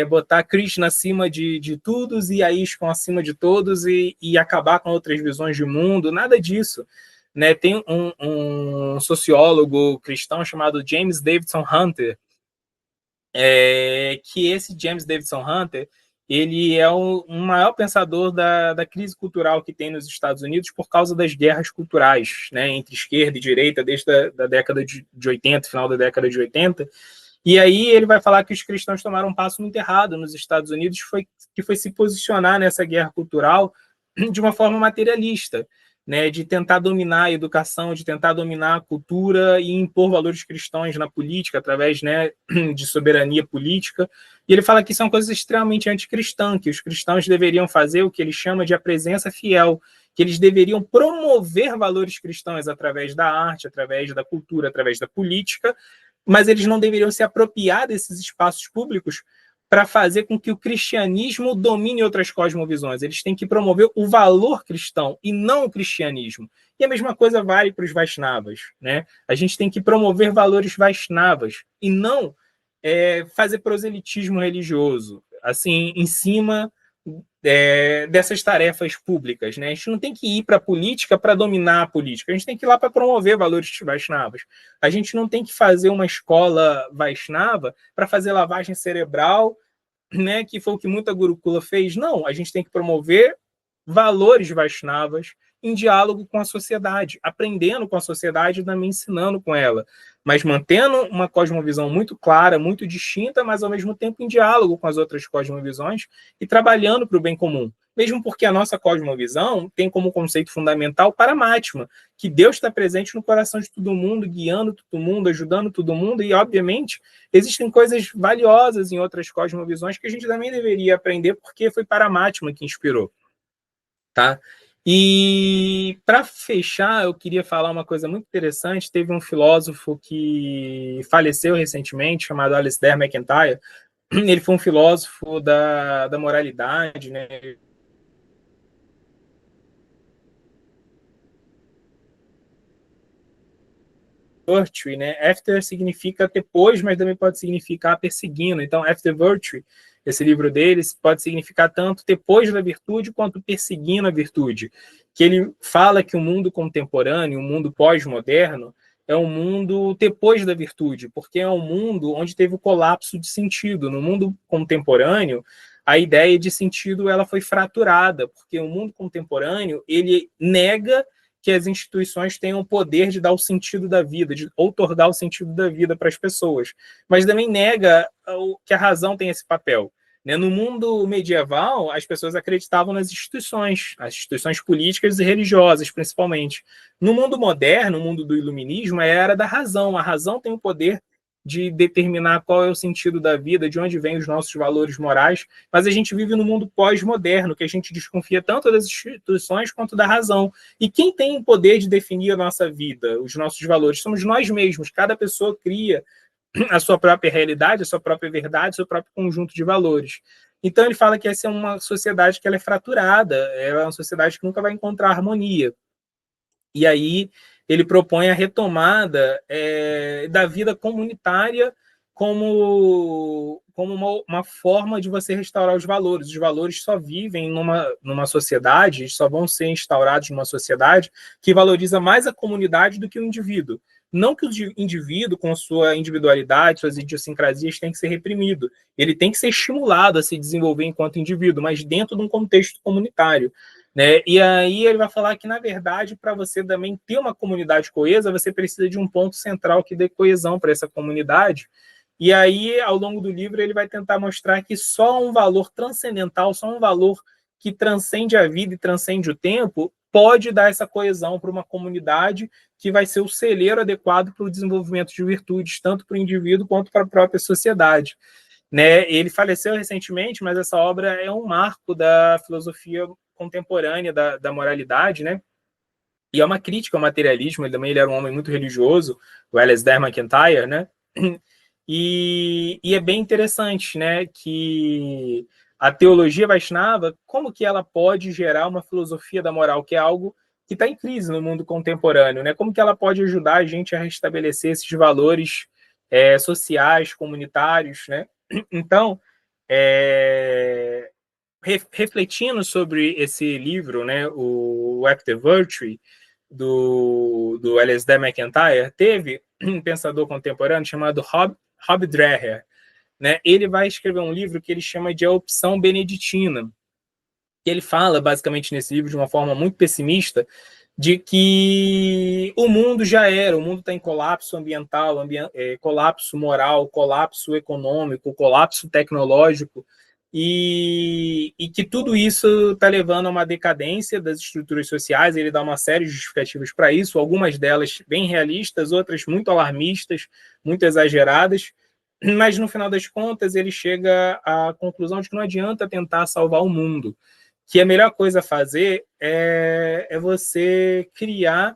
botar Krishna acima de todos e a ISKCON acima de todos e acabar com outras visões de mundo, nada disso. Né? Tem um sociólogo cristão chamado James Davidson Hunter, que esse James Davidson Hunter ele é um maior pensador da crise cultural que tem nos Estados Unidos por causa das guerras culturais, né, entre esquerda e direita desde a década de 80, final da década de 80. E aí ele vai falar que os cristãos tomaram um passo muito errado nos Estados Unidos, que foi se posicionar nessa guerra cultural de uma forma materialista, né, de tentar dominar a educação, de tentar dominar a cultura e impor valores cristãos na política, através, né, de soberania política. E ele fala que são coisas extremamente anticristãs, que os cristãos deveriam fazer o que ele chama de a presença fiel, que eles deveriam promover valores cristãos através da arte, através da cultura, através da política, mas eles não deveriam se apropriar desses espaços públicos para fazer com que o cristianismo domine outras cosmovisões. Eles têm que promover o valor cristão e não o cristianismo. E a mesma coisa vale para os Vaishnavas, né? A gente tem que promover valores Vaishnavas e não fazer proselitismo religioso, assim, em cima dessas tarefas públicas, né? A gente não tem que ir para a política para dominar a política, a gente tem que ir lá para promover valores Vaishnavas. A gente não tem que fazer uma escola Vaishnava para fazer lavagem cerebral, né? Que foi o que muita Gurukula fez. Não, a gente tem que promover valores Vaishnavas em diálogo com a sociedade, aprendendo com a sociedade e também ensinando com ela, mas mantendo uma cosmovisão muito clara, muito distinta, mas ao mesmo tempo em diálogo com as outras cosmovisões e trabalhando para o bem comum. Mesmo porque a nossa cosmovisão tem como conceito fundamental Paramatma, que Deus está presente no coração de todo mundo, guiando todo mundo, ajudando todo mundo, e, obviamente, existem coisas valiosas em outras cosmovisões que a gente também deveria aprender, porque foi Paramatma que inspirou. Tá? E para fechar, eu queria falar uma coisa muito interessante. Teve um filósofo que faleceu recentemente, chamado Alasdair MacIntyre. Ele foi um filósofo da moralidade, né? Virtue, né? After significa depois, mas também pode significar perseguindo. Então, After Virtue, esse livro deles, pode significar tanto depois da virtude quanto perseguindo a virtude. Que ele fala que o mundo contemporâneo, o mundo pós-moderno, é um mundo depois da virtude, porque é um mundo onde teve o colapso de sentido. No mundo contemporâneo, a ideia de sentido ela foi fraturada, porque o mundo contemporâneo ele nega que as instituições tenham o poder de dar o sentido da vida, de outorgar o sentido da vida para as pessoas, mas também nega que a razão tem esse papel. né? No mundo medieval, as pessoas acreditavam nas instituições, as instituições políticas e religiosas, principalmente. No mundo moderno, no mundo do iluminismo, é a era da razão. A razão tem o poder de determinar qual é o sentido da vida, de onde vêm os nossos valores morais, mas a gente vive no mundo pós-moderno, que a gente desconfia tanto das instituições quanto da razão. E quem tem o poder de definir a nossa vida, os nossos valores? Somos nós mesmos. Cada pessoa cria a sua própria realidade, a sua própria verdade, o seu próprio conjunto de valores. Então ele fala que essa é uma sociedade que ela é fraturada, ela é uma sociedade que nunca vai encontrar harmonia. E aí ele propõe a retomada da vida comunitária como uma forma de você restaurar os valores. Os valores só vivem numa sociedade, só vão ser instaurados numa sociedade que valoriza mais a comunidade do que o indivíduo. Não que o indivíduo, com sua individualidade, suas idiosincrasias, tem que ser reprimido. Ele tem que ser estimulado a se desenvolver enquanto indivíduo, mas dentro de um contexto comunitário. Né? E aí ele vai falar que, na verdade, para você também ter uma comunidade coesa, você precisa de um ponto central que dê coesão para essa comunidade. E aí, ao longo do livro, ele vai tentar mostrar que só um valor transcendental, só um valor que transcende a vida e transcende o tempo, pode dar essa coesão para uma comunidade que vai ser o celeiro adequado para o desenvolvimento de virtudes, tanto para o indivíduo quanto para a própria sociedade. Né? Ele faleceu recentemente, mas essa obra é um marco da filosofia contemporânea da moralidade, né? E é uma crítica ao materialismo. Ele era um homem muito religioso, o Alasdair MacIntyre, né? E é bem interessante, né, que a teologia Vaishnava, como que ela pode gerar uma filosofia da moral, que é algo que está em crise no mundo contemporâneo, né? Como que ela pode ajudar a gente a restabelecer esses valores sociais, comunitários, né? Então, refletindo sobre esse livro, né, o After Virtue, do Alasdair MacIntyre, teve um pensador contemporâneo chamado Rob Dreher, né? Ele vai escrever um livro que ele chama de A Opção Beneditina, que ele fala, basicamente, nesse livro, de uma forma muito pessimista, de que o mundo o mundo está em colapso ambiental, colapso moral, colapso econômico, colapso tecnológico, e que tudo isso está levando a uma decadência das estruturas sociais. Ele dá uma série de justificativas para isso, algumas delas bem realistas, outras muito alarmistas, muito exageradas, mas no final das contas ele chega à conclusão de que não adianta tentar salvar o mundo, que a melhor coisa a fazer é você criar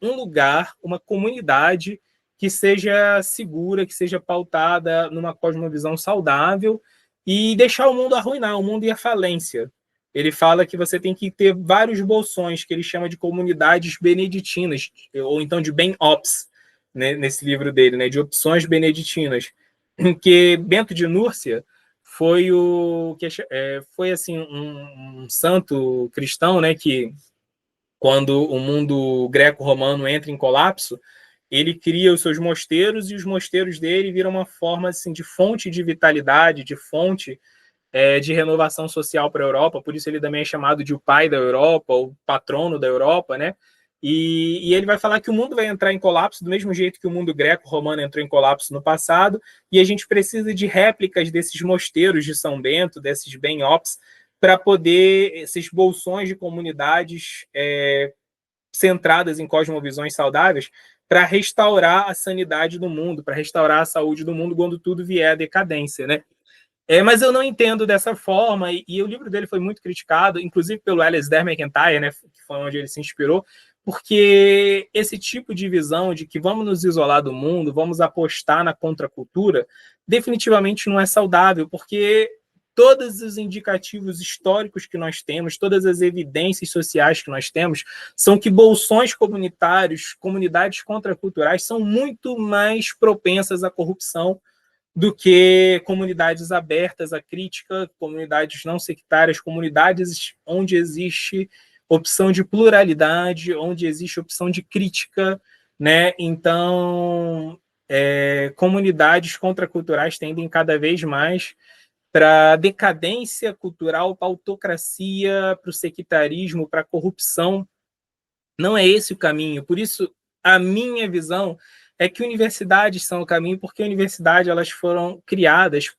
um lugar, uma comunidade que seja segura, que seja pautada numa cosmovisão saudável e deixar o mundo arruinar, o mundo ir à falência. Ele fala que você tem que ter vários bolsões, que ele chama de comunidades beneditinas, ou então de ben-ops, né, nesse livro dele, né, de opções beneditinas, que Bento de Núrcia foi assim um santo cristão, né, que quando o mundo greco-romano entra em colapso, ele cria os seus mosteiros, e os mosteiros dele viram uma forma assim de fonte de vitalidade, de fonte de renovação social para a Europa. Por isso ele também é chamado de o pai da Europa, o patrono da Europa, né? E ele vai falar que o mundo vai entrar em colapso do mesmo jeito que o mundo greco-romano entrou em colapso no passado, e a gente precisa de réplicas desses mosteiros de São Bento, desses ben-ops, para poder, esses bolsões de comunidades centradas em cosmovisões saudáveis, para restaurar a sanidade do mundo, para restaurar a saúde do mundo quando tudo vier à decadência, né? Mas eu não entendo dessa forma, e o livro dele foi muito criticado, inclusive pelo Alasdair MacIntyre, né, que foi onde ele se inspirou, porque esse tipo de visão de que vamos nos isolar do mundo, vamos apostar na contracultura, definitivamente não é saudável, porque todos os indicativos históricos que nós temos, todas as evidências sociais que nós temos, são que bolsões comunitários, comunidades contraculturais, são muito mais propensas à corrupção do que comunidades abertas à crítica, comunidades não sectárias, comunidades onde existe opção de pluralidade, onde existe opção de crítica, né? Então, comunidades contraculturais tendem cada vez mais para a decadência cultural, para a autocracia, para o sectarismo, para a corrupção. Não é esse o caminho. Por isso, a minha visão é que universidades são o caminho, porque universidades elas foram criadas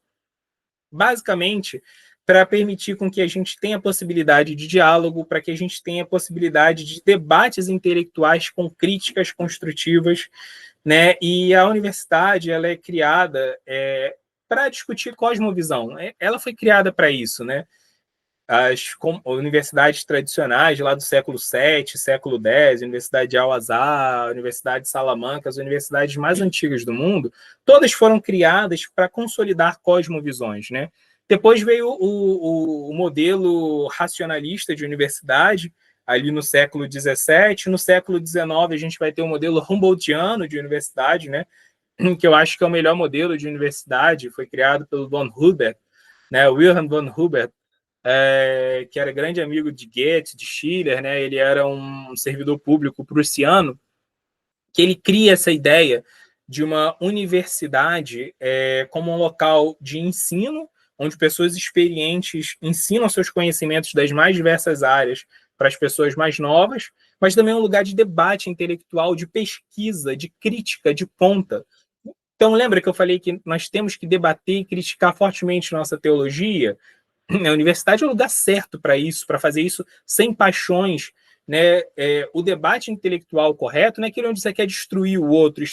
basicamente para permitir com que a gente tenha possibilidade de diálogo, para que a gente tenha possibilidade de debates intelectuais com críticas construtivas, né? E a universidade, ela é criada para discutir cosmovisão. Ela foi criada para isso, né? As universidades tradicionais lá do século VII, século X, Universidade de Al-Azhar, Universidade de Salamanca, as universidades mais antigas do mundo, todas foram criadas para consolidar cosmovisões, né? Depois veio o modelo racionalista de universidade, ali no século XVII. No século XIX, a gente vai ter o modelo Humboldtiano de universidade, né? Que eu acho que é o melhor modelo de universidade, foi criado pelo von Humboldt, né? Wilhelm von Humboldt, que era grande amigo de Goethe, de Schiller, né? Ele era um servidor público prussiano, que ele cria essa ideia de uma universidade como um local de ensino, onde pessoas experientes ensinam seus conhecimentos das mais diversas áreas para as pessoas mais novas, mas também um lugar de debate intelectual, de pesquisa, de crítica, de ponta. Então, lembra que eu falei que nós temos que debater e criticar fortemente nossa teologia? A universidade é o lugar certo para isso, para fazer isso sem paixões, né? O debate intelectual correto não é aquele onde você quer destruir o outro e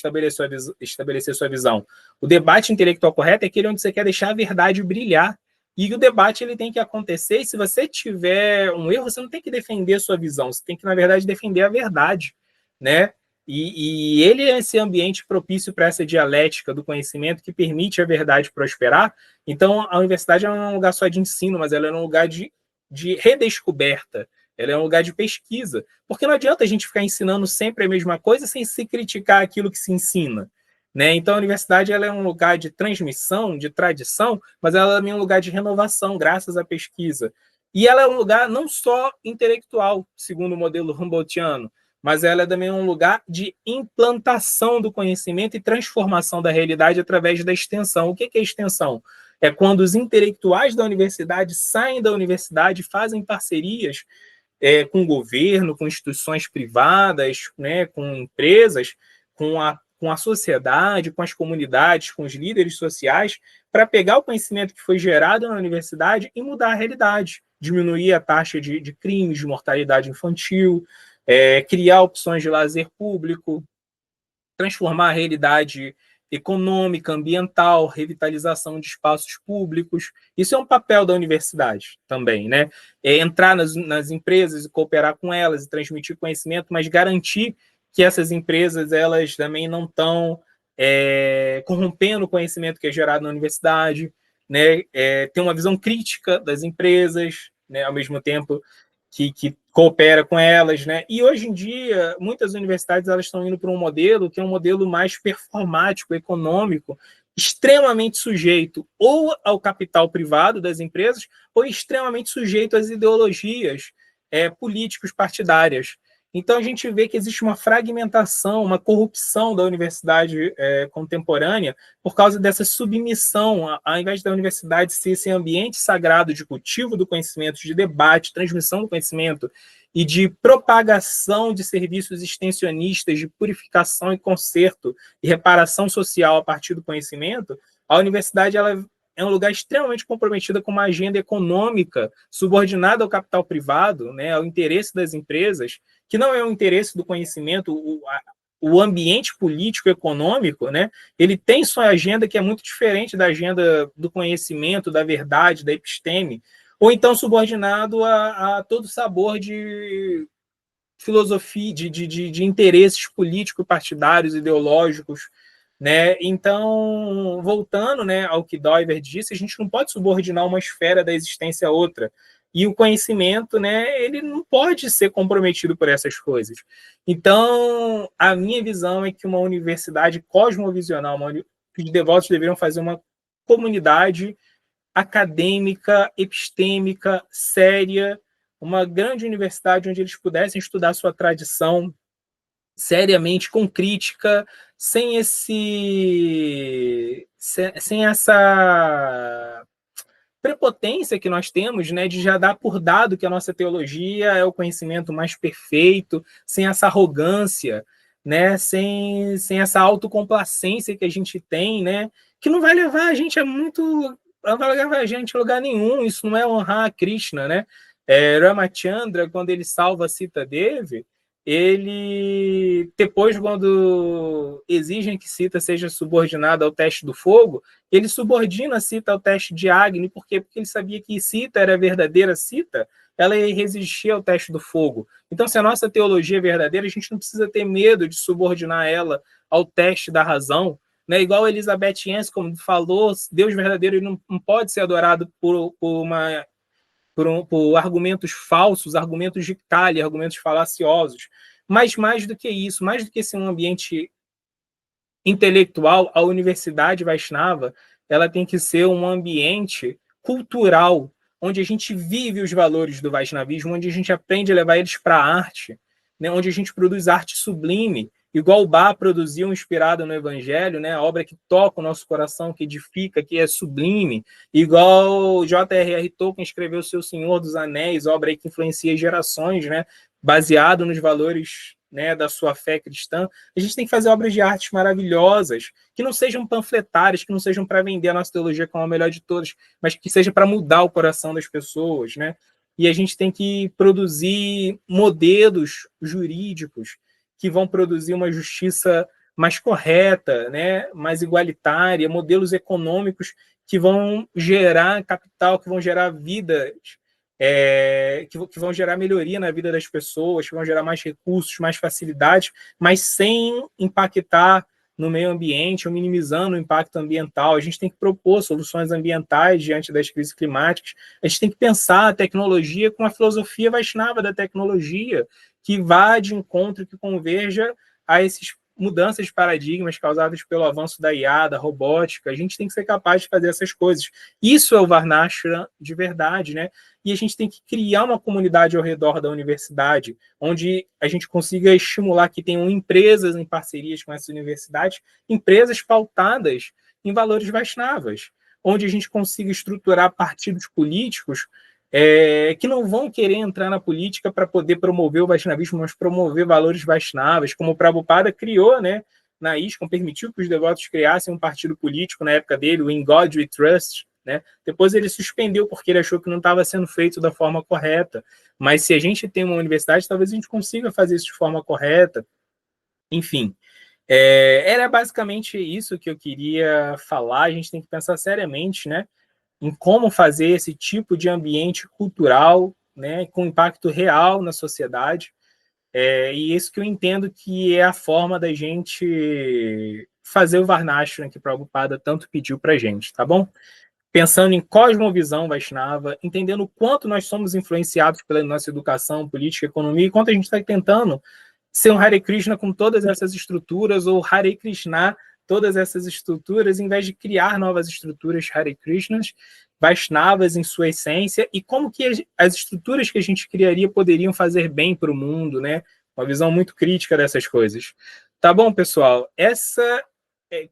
estabelecer sua visão. O debate intelectual correto é aquele onde você quer deixar a verdade brilhar. E o debate ele tem que acontecer, e se você tiver um erro, você não tem que defender a sua visão, você tem que, na verdade, defender a verdade, né? E ele é esse ambiente propício para essa dialética do conhecimento que permite a verdade prosperar. Então, a universidade não é um lugar só de ensino, mas ela é um lugar de redescoberta, ela é um lugar de pesquisa. Porque não adianta a gente ficar ensinando sempre a mesma coisa sem se criticar aquilo que se ensina, né? Então, a universidade ela é um lugar de transmissão, de tradição, mas ela também é um lugar de renovação, graças à pesquisa. E ela é um lugar não só intelectual, segundo o modelo Humboldtiano, mas ela é também um lugar de implantação do conhecimento e transformação da realidade através da extensão. O que é extensão? É quando os intelectuais da universidade saem da universidade, fazem parcerias com o governo, com instituições privadas, né, com empresas, com a sociedade, com as comunidades, com os líderes sociais, para pegar o conhecimento que foi gerado na universidade e mudar a realidade, diminuir a taxa de crimes, de mortalidade infantil, criar opções de lazer público, transformar a realidade econômica, ambiental, revitalização de espaços públicos. Isso é um papel da universidade também, né? Entrar nas empresas e cooperar com elas e transmitir conhecimento, mas garantir que essas empresas elas também não estão corrompendo o conhecimento que é gerado na universidade, né? Ter uma visão crítica das empresas, né? Ao mesmo tempo que coopera com elas, né? E hoje em dia, muitas universidades elas estão indo para um modelo que é um modelo mais performático, econômico, extremamente sujeito ou ao capital privado das empresas ou extremamente sujeito às ideologias políticos partidárias. Então, a gente vê que existe uma fragmentação, uma corrupção da universidade contemporânea por causa dessa submissão, ao invés da universidade ser esse ambiente sagrado de cultivo do conhecimento, de debate, transmissão do conhecimento e de propagação de serviços extensionistas, de purificação e conserto e reparação social a partir do conhecimento, a universidade ela é um lugar extremamente comprometido com uma agenda econômica subordinada ao capital privado, né, ao interesse das empresas, que não é o interesse do conhecimento, o ambiente político-econômico, né, ele tem sua agenda que é muito diferente da agenda do conhecimento, da verdade, da episteme, ou então subordinado a todo sabor de filosofia, de interesses político-partidários, ideológicos, né? Então, voltando, né, ao que Doiver disse, a gente não pode subordinar uma esfera da existência a outra. E o conhecimento, né, ele não pode ser comprometido por essas coisas. Então, a minha visão é que uma universidade cosmovisional, que os devotos deveriam fazer uma comunidade acadêmica, epistêmica, séria, uma grande universidade onde eles pudessem estudar sua tradição seriamente, com crítica, sem essa prepotência que nós temos, né, de já dar por dado que a nossa teologia é o conhecimento mais perfeito, sem essa arrogância, né, sem essa autocomplacência que a gente tem, né, que não vai levar a gente a muito não vai levar a gente a lugar nenhum, isso não é honrar a Krishna, né? Ramachandra, quando ele salva a Sita Devi, ele, depois, quando exigem que Sita seja subordinada ao teste do fogo, ele subordina Sita ao teste de Agni, por quê? Porque ele sabia que Sita era a verdadeira Sita, ela ia resistir ao teste do fogo. Então, se a nossa teologia é verdadeira, a gente não precisa ter medo de subordinar ela ao teste da razão, né? Igual Elizabeth Yancey, como falou, Deus verdadeiro ele não pode ser adorado por argumentos falsos, argumentos de calha, argumentos falaciosos. Mas mais do que isso, mais do que ser um ambiente intelectual, a Universidade Vaishnava ela tem que ser um ambiente cultural, onde a gente vive os valores do Vaishnavismo, onde a gente aprende a levar eles para a arte, né? Onde a gente produz arte sublime, igual o Bach produziu inspirado no Evangelho, né? A obra que toca o nosso coração, que edifica, que é sublime, igual J.R.R. Tolkien escreveu Seu Senhor dos Anéis, obra aí que influencia gerações, né? Baseado nos valores, né, da sua fé cristã. A gente tem que fazer obras de arte maravilhosas, que não sejam panfletárias, que não sejam para vender a nossa teologia como a melhor de todas, mas que seja para mudar o coração das pessoas, né? E a gente tem que produzir modelos jurídicos que vão produzir uma justiça mais correta, né, mais igualitária, modelos econômicos que vão gerar capital, que vão gerar vidas, que vão gerar melhoria na vida das pessoas, que vão gerar mais recursos, mais facilidades, mas sem impactar no meio ambiente ou minimizando o impacto ambiental. A gente tem que propor soluções ambientais diante das crises climáticas. A gente tem que pensar a tecnologia com a filosofia Vaishnava da tecnologia, que vá de encontro, que converja a esses mudanças de paradigmas causadas pelo avanço da IA, da robótica. A gente tem que ser capaz de fazer essas coisas. Isso é o Varnashram de verdade, né? E a gente tem que criar uma comunidade ao redor da universidade, onde a gente consiga estimular que tenham empresas em parcerias com essas universidades, empresas pautadas em valores Vaishnavas, onde a gente consiga estruturar partidos políticos que não vão querer entrar na política para poder promover o Vaishnavismo, mas promover valores Vaishnavas, como o Prabhupada criou, né, na ISKCON, permitiu que os devotos criassem um partido político na época dele, o In God We Trust, né? Depois ele suspendeu porque ele achou que não estava sendo feito da forma correta. Mas se a gente tem uma universidade, talvez a gente consiga fazer isso de forma correta. Enfim, era basicamente isso que eu queria falar. A gente tem que pensar seriamente, né, em como fazer esse tipo de ambiente cultural, né, com impacto real na sociedade. E isso que eu entendo que é a forma da gente fazer o Varnashram que o Prabhupada tanto pediu para a gente, tá bom? Pensando em cosmovisão Vaishnava, entendendo o quanto nós somos influenciados pela nossa educação, política, economia, e quanto a gente está tentando ser um Hare Krishna com todas essas estruturas, ou Hare Krishna todas essas estruturas, em vez de criar novas estruturas Hare Krishnas, Vaishnavas em sua essência, e como que as estruturas que a gente criaria poderiam fazer bem para o mundo, né? Uma visão muito crítica dessas coisas. Tá bom, pessoal? Essa,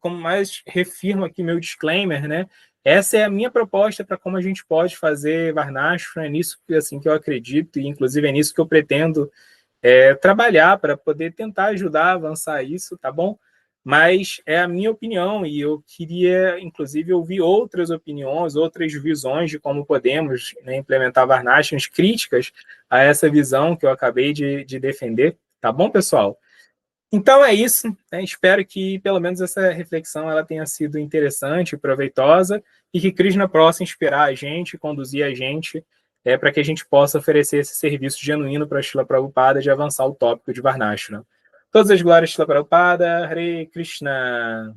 como mais refirmo aqui meu disclaimer, né? Essa é a minha proposta para como a gente pode fazer Varnashram, é nisso que, assim, que eu acredito, e inclusive é nisso que eu pretendo trabalhar para poder tentar ajudar a avançar isso, tá bom? Mas é a minha opinião e eu queria, inclusive, ouvir outras opiniões, outras visões de como podemos, né, implementar Varnashrams críticas a essa visão que eu acabei de defender, tá bom, pessoal? Então é isso, né? Espero que pelo menos essa reflexão ela tenha sido interessante, proveitosa, e que Krishna possa inspirar a gente, conduzir a gente, para que a gente possa oferecer esse serviço genuíno para a Srila Prabhupada de avançar o tópico de Varnashram. Todas as glórias, Srila Prabhupada, Hare Krishna.